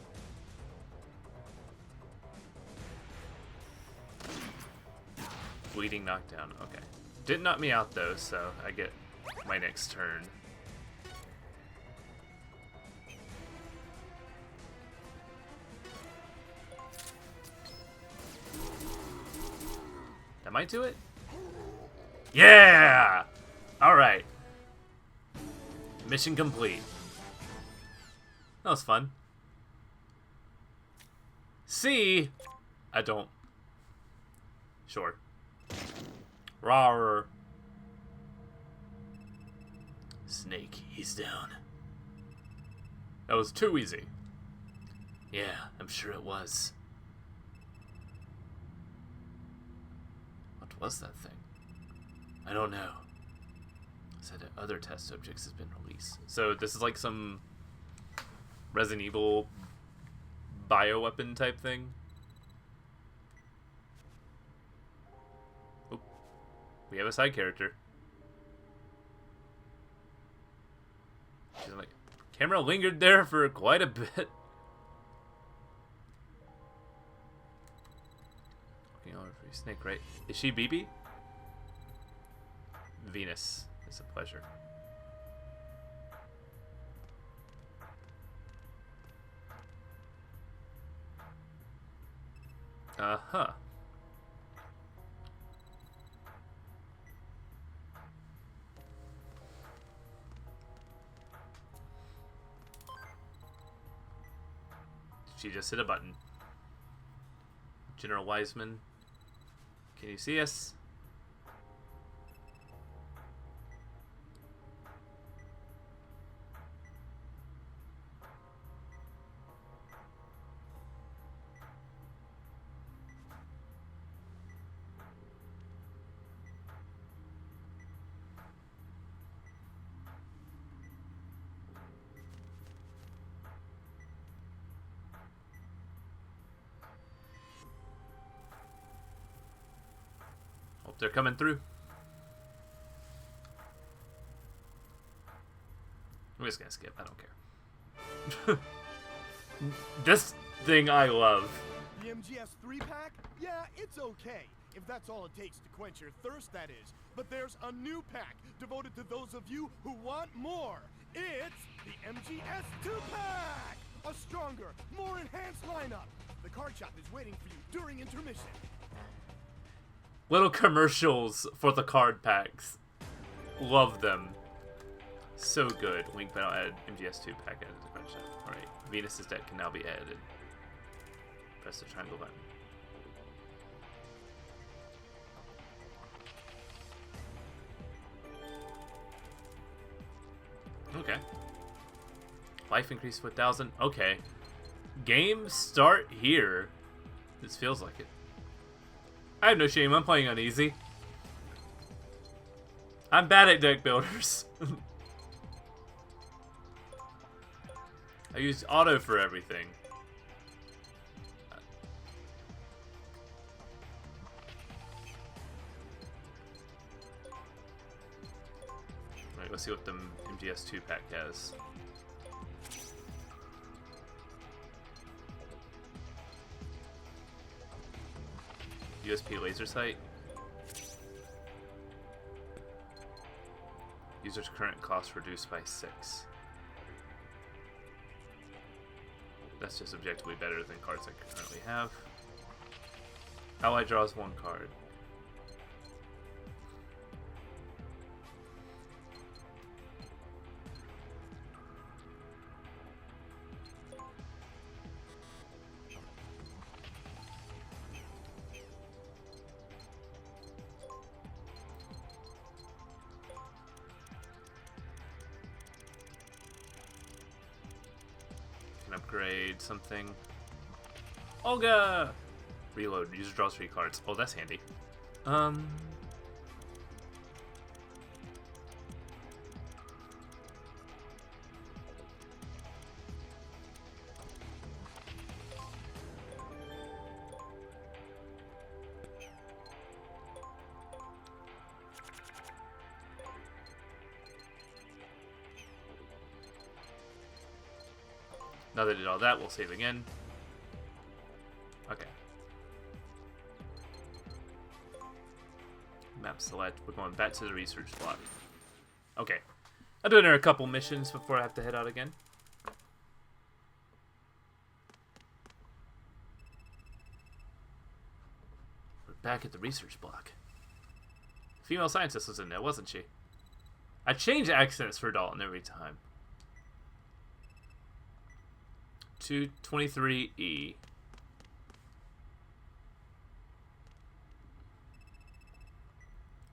Bleeding knockdown. Okay. Didn't knock me out though, so I get my next turn. That might do it. Yeah! Alright. Mission complete. That was fun. C, I don't. Sure. Rawr. Snake, he's down. That was too easy. Yeah, I'm sure it was. What was that thing? I don't know. Said that other test subjects has been released. So this is like some Resident Evil bioweapon type thing. Oh, we have a side character. She's like, camera lingered there for quite a bit. Looking over for Snake, right? Is she BB? Venus. It's a pleasure. Uh-huh. She just hit a button. General Wiseman, can you see us? Hope they're coming through. I'm just gonna skip. I don't care. This thing I love. The MGS 3-pack? Yeah, it's okay. If that's all it takes to quench your thirst, that is. But there's a new pack devoted to those of you who want more. It's the MGS 2-pack! A stronger, more enhanced lineup. The card shop is waiting for you during intermission. Little commercials for the card packs. Love them. So good. Link panel added MGS 2 pack added to the card shop. Alright, Venus's deck can now be edited. Press the triangle button. Okay. Life increase to 1,000. Okay. Games start here. This feels like it. I have no shame. I'm playing on easy. I'm bad at deck builders. I use auto for everything. Alright, let's see what the MGS 2 pack has. USP laser sight. User's current cost reduced by 6. That's just objectively better than cards I currently have. Ally draws 1 card. Upgrade something. Olga! Reload. User draws 3 cards. Oh, that's handy. Now that I did all that, we'll save again. Okay. Map select. We're going back to the research block. Okay. I'll do another couple missions before I have to head out again. We're back at the research block. Female scientist was in there, wasn't she? I change accents for Dalton every time. 223E.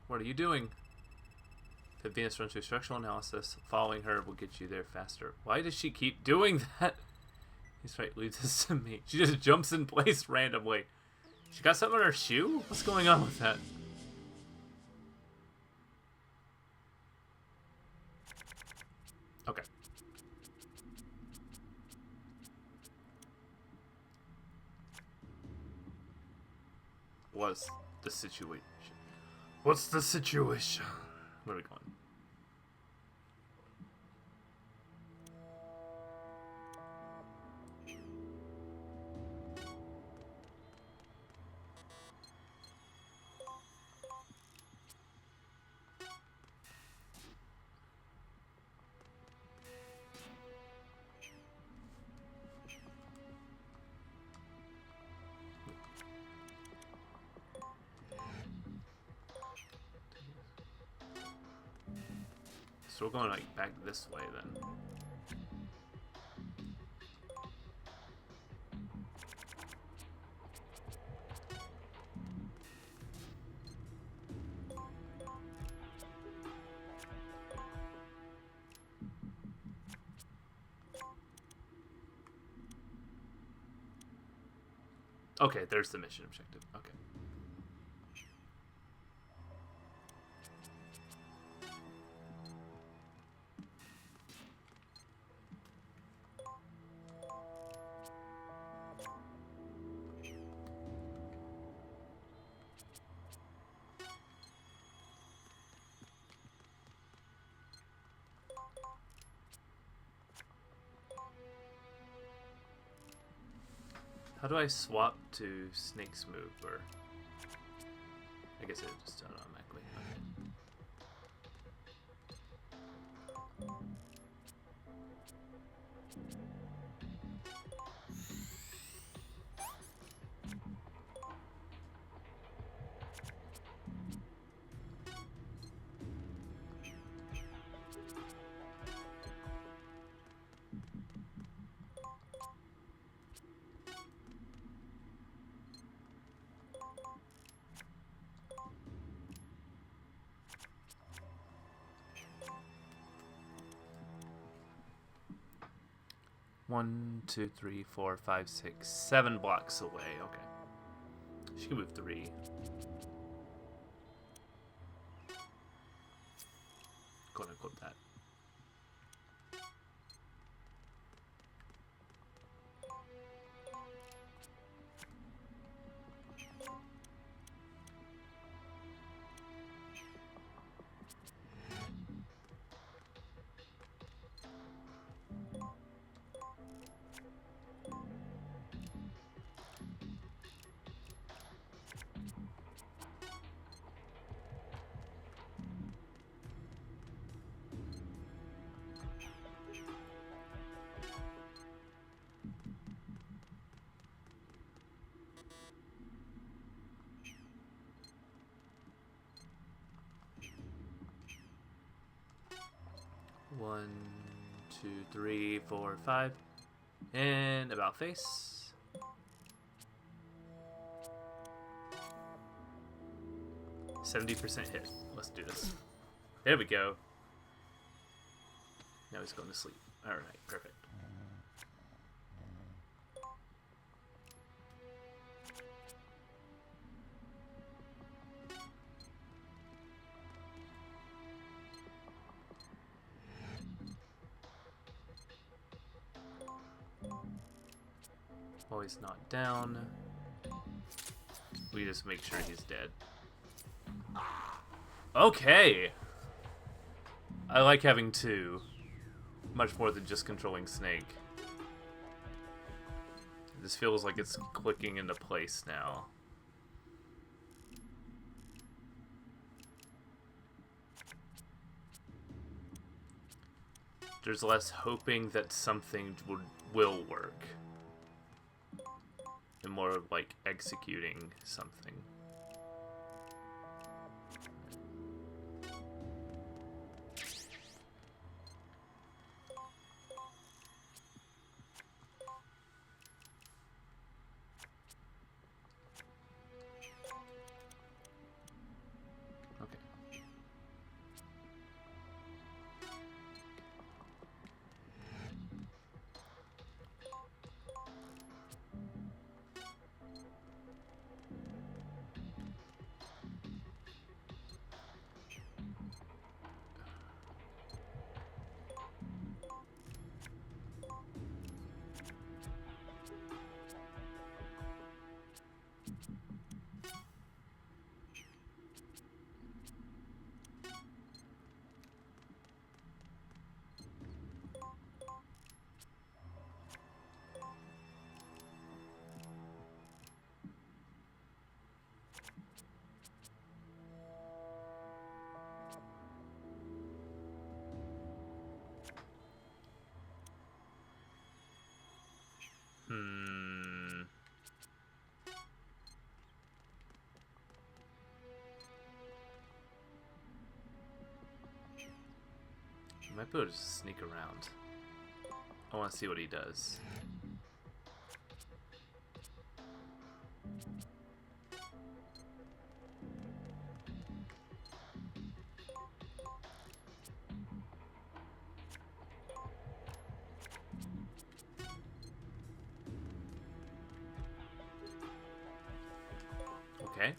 What are you doing? If Venus runs through structural analysis, following her will get you there faster. Why does she keep doing that? He's right, leave this to me. She just jumps in place randomly. She got something on her shoe? What's going on with that? Okay. What's the situation? What's the situation? Where are we going? So we're going like back this way then. Okay, there's the mission objective. Okay. How do I swap to Snake's move? Or I guess it just automatically. Okay. One, two, three, four, five, six, 7 blocks away. Okay. She can move 3. Go ahead and clip that. One, two, three, four, 5. And about face. %70 hit. Let's do this. There we go. Now he's going to sleep. Alright, perfect. While he's not down, we just make sure he's dead. Okay! I like having 2. Much more than just controlling Snake. This feels like it's clicking into place now. There's less hoping that something will work. And more like executing something. I might be able to sneak around. I want to see what he does. Okay.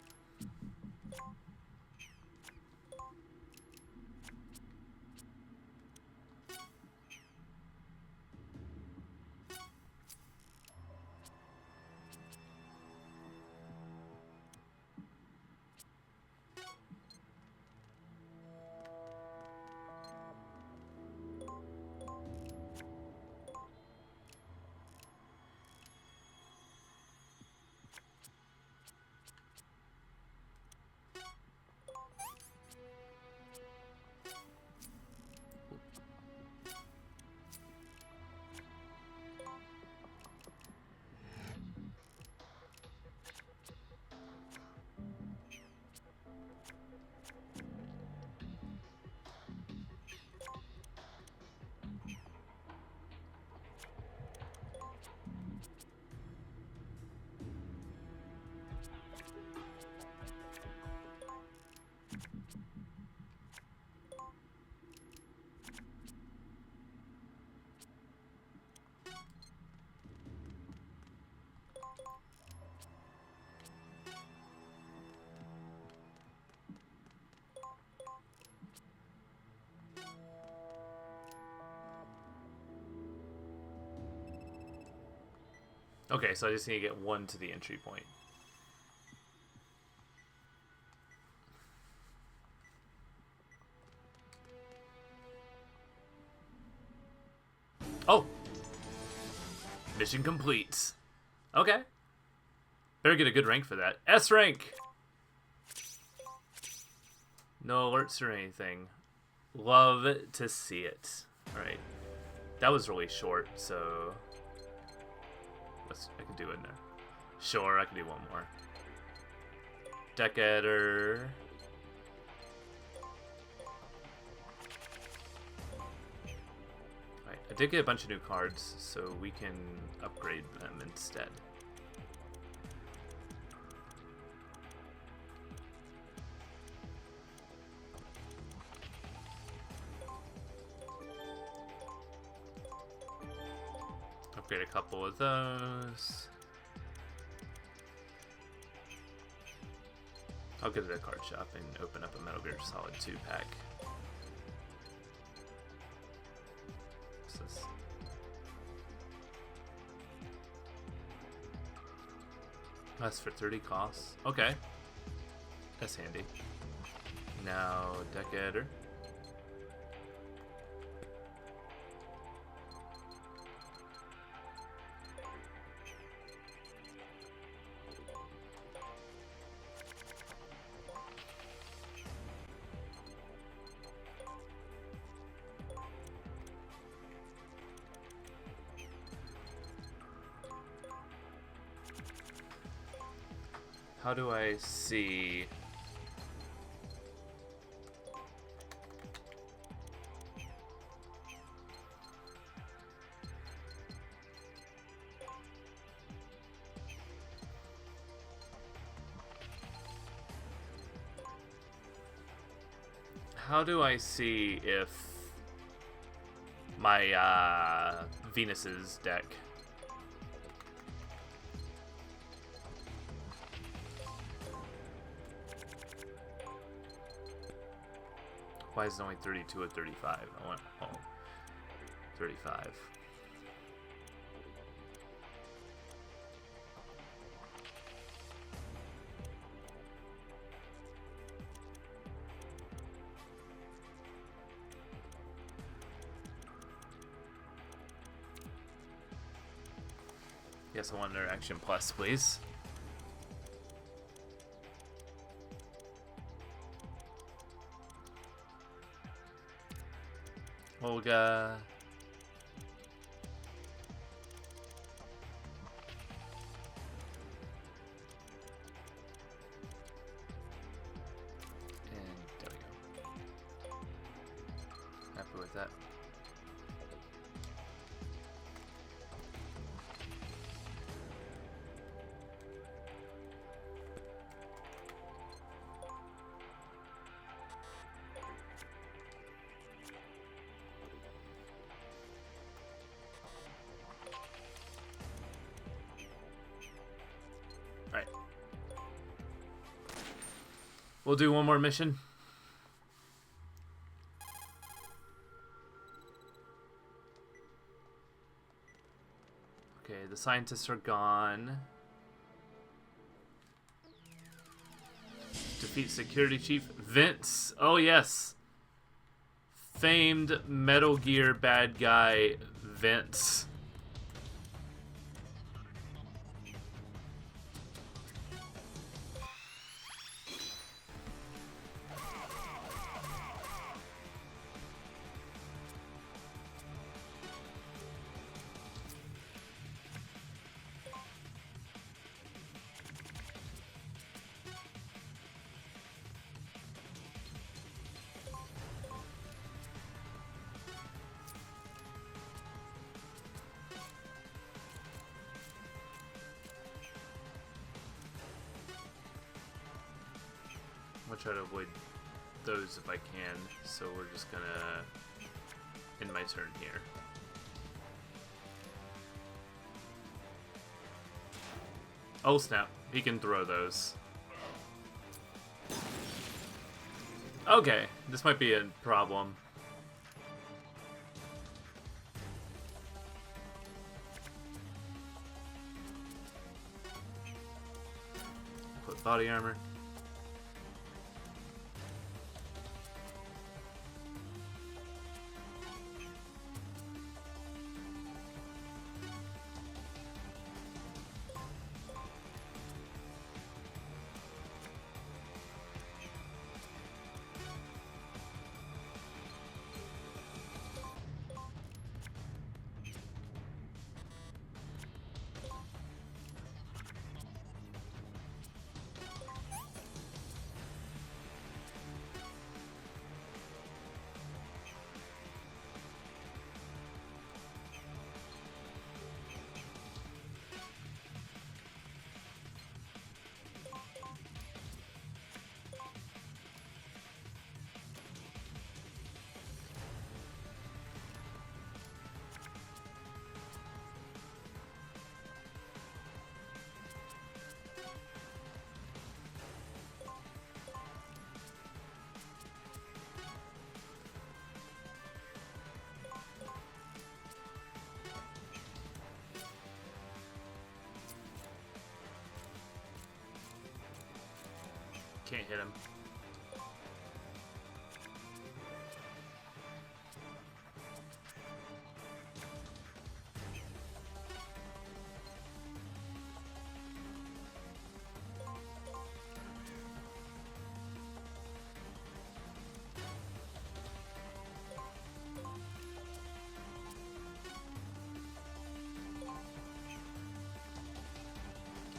Okay, so I just need to get 1 to the entry point. Oh! Mission complete. Okay. Better get a good rank for that. S rank! No alerts or anything. Love to see it. Alright. That was really short, so... I can do it now. Sure, I can do one more. Deck editor. Alright, I did get a bunch of new cards, so we can upgrade them instead. Upgrade a couple of those. I'll go to the card shop and open up a Metal Gear Solid 2 pack. What's this? That's for 30 costs. Okay. That's handy. Now, deck editor. How do I see... How do I see if my Venus's deck... Why is it only 32 or 35? I want 35. Yes, I want Interaction Plus, please. Olga. And there we go. Happy with that. Alright. We'll do one more mission. Okay, the scientists are gone. Defeat security chief Vince. Oh yes. Famed Metal Gear bad guy Vince. I'll try to avoid those if I can, so we're just gonna end my turn here. Oh snap, he can throw those. Okay, this might be a problem. body armor. Can't hit him.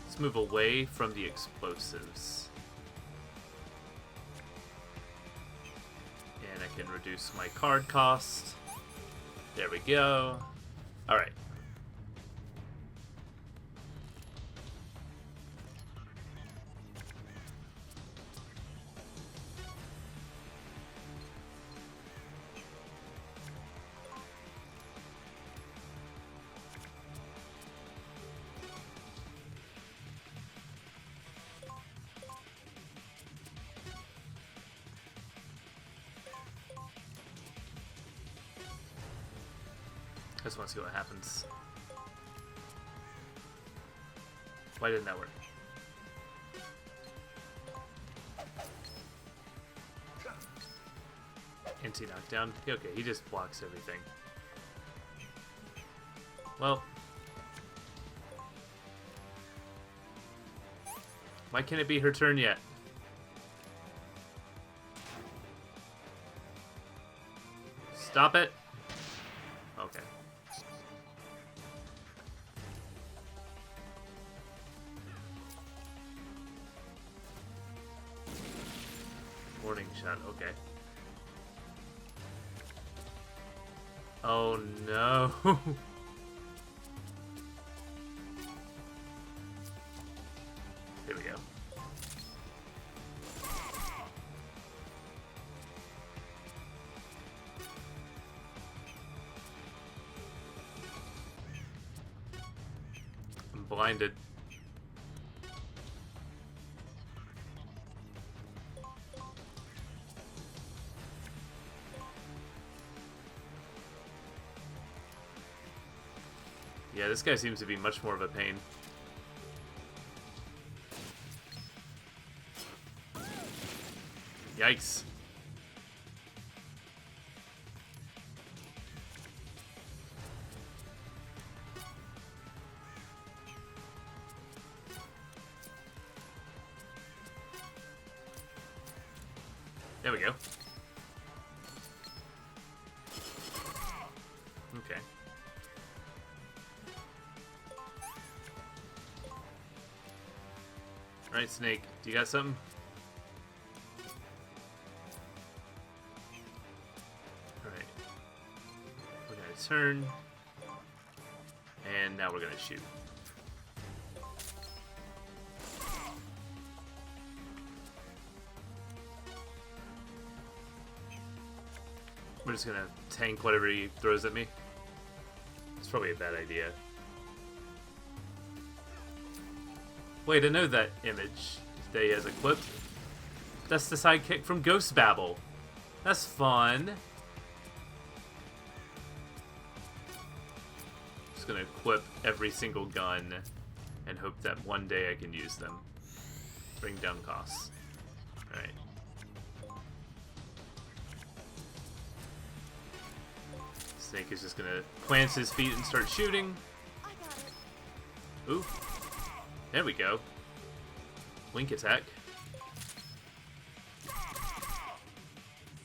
Let's move away from the explosives. And I can reduce my card cost. There we go. Alright. I just want to see what happens. Why didn't that work? Anti-knockdown. Okay, he just blocks everything. Well. Why can't it be her turn yet? Stop it. Okay. Warning shot, okay. Oh no. Here we go. I'm blinded. Yeah, this guy seems to be much more of a pain. Yikes. There we go. Okay. Alright, Snake, do you got something? Alright. We're gonna turn. And now we're gonna shoot. We're just gonna tank whatever he throws at me. It's probably a bad idea. Wait, I know that image that he has equipped. That's the sidekick from Ghost Babel. That's fun. Just gonna equip every single gun and hope that one day I can use them. Bring down costs. Alright. Snake is just gonna plant his feet and start shooting. I got it. Ooh. There we go. Wink attack.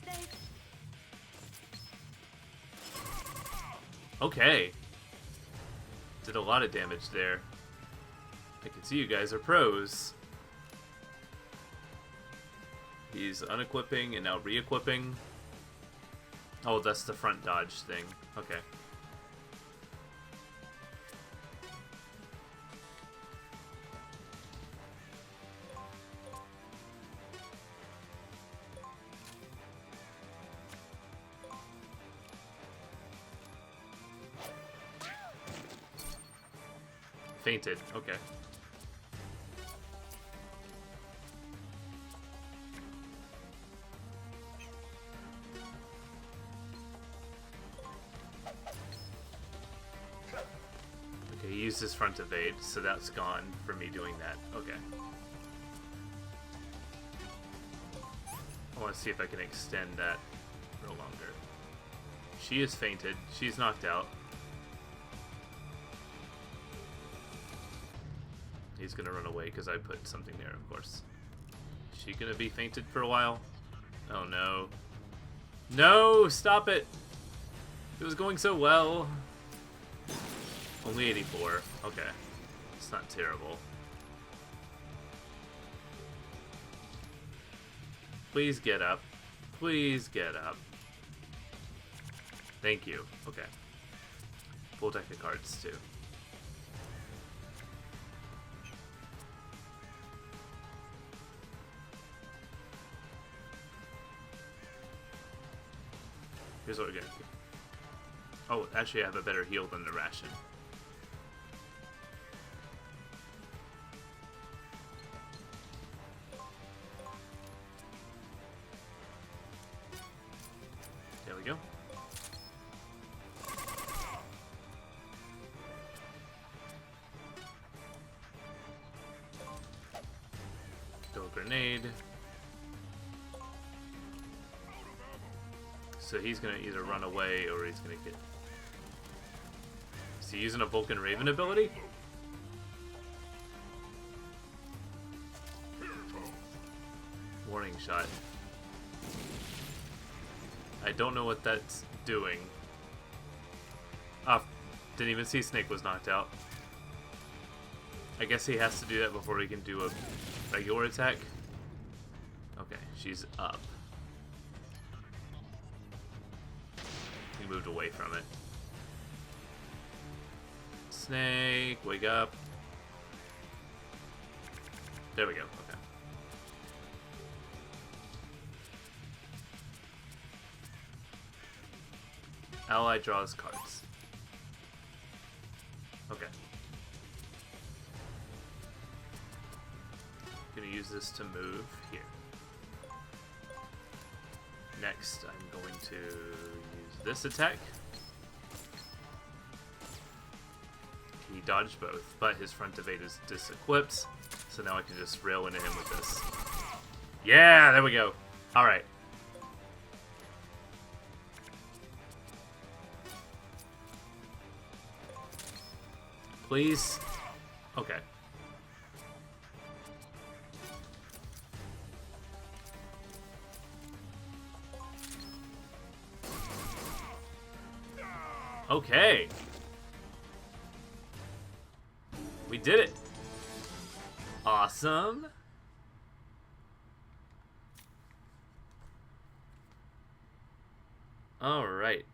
Snake. Okay. Did a lot of damage there. I can see you guys are pros. He's unequipping and now re-equipping. Oh, that's the front dodge thing. Okay. Fainted. Okay. Okay, he used his front evade, so that's gone for me doing that. Okay. I want to see if I can extend that no longer. She is fainted. She's knocked out. He's gonna run away because I put something there, of course. Is she gonna be fainted for a while? Oh no. No! Stop it! It was going so well. Only 84. Okay. It's not terrible. Please get up. Please get up. Thank you. Okay. Full deck of cards, too. Here's what we're gonna do. Oh, actually I have a better heal than the ration. There we go. Throw a grenade. So he's gonna either run away or he's gonna get... Is he using a Vulcan Raven ability? Warning shot. I don't know what that's doing. Ah, didn't even see Snake was knocked out. I guess he has to do that before he can do a regular attack. Okay, she's up. He moved away from it. Snake, wake up. There we go, okay. Ally draws cards. Okay. Gonna use this to move here. Next, I'm going to use this attack. He dodged both, but his front evade is disequipped, so now I can just rail into him with this. Yeah, there we go. Alright. Please. Okay. Okay. We did it. Awesome. All right.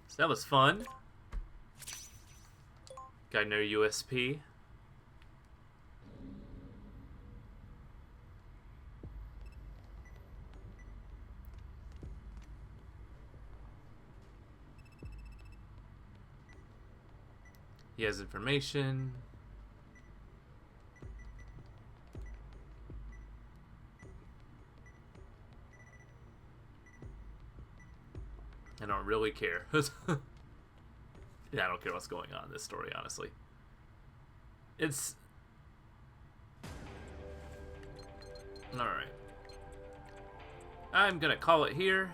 So that was fun. Got no USP. He has information. I don't really care. Yeah, I don't care what's going on in this story, honestly. It's... Alright. I'm gonna call it here.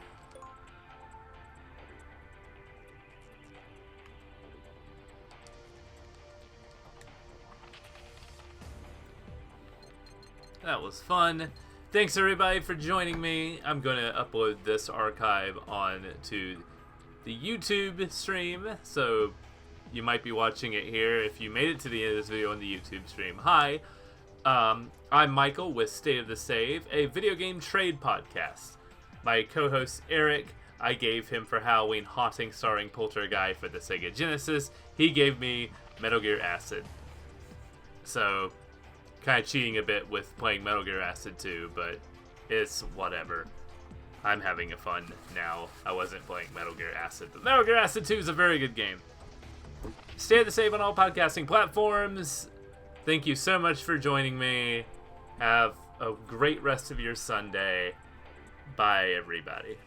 That was fun. Thanks everybody for joining me. I'm gonna upload this archive on to the YouTube stream, so you might be watching it here if you made it to the end of this video on the YouTube stream. Hi, I'm Michael with State of the Save, a video game trade podcast. My co-host Eric, I gave him for Halloween Haunting starring Poltergeist for the Sega Genesis. He gave me Metal Gear Acid. So, kind of cheating a bit with playing Metal Gear Acid 2, but it's whatever. I'm having a fun now. I wasn't playing Metal Gear Acid, but Metal Gear Acid 2 is a very good game. Stay the save on all podcasting platforms. Thank you so much for joining me. Have a great rest of your Sunday. Bye, everybody.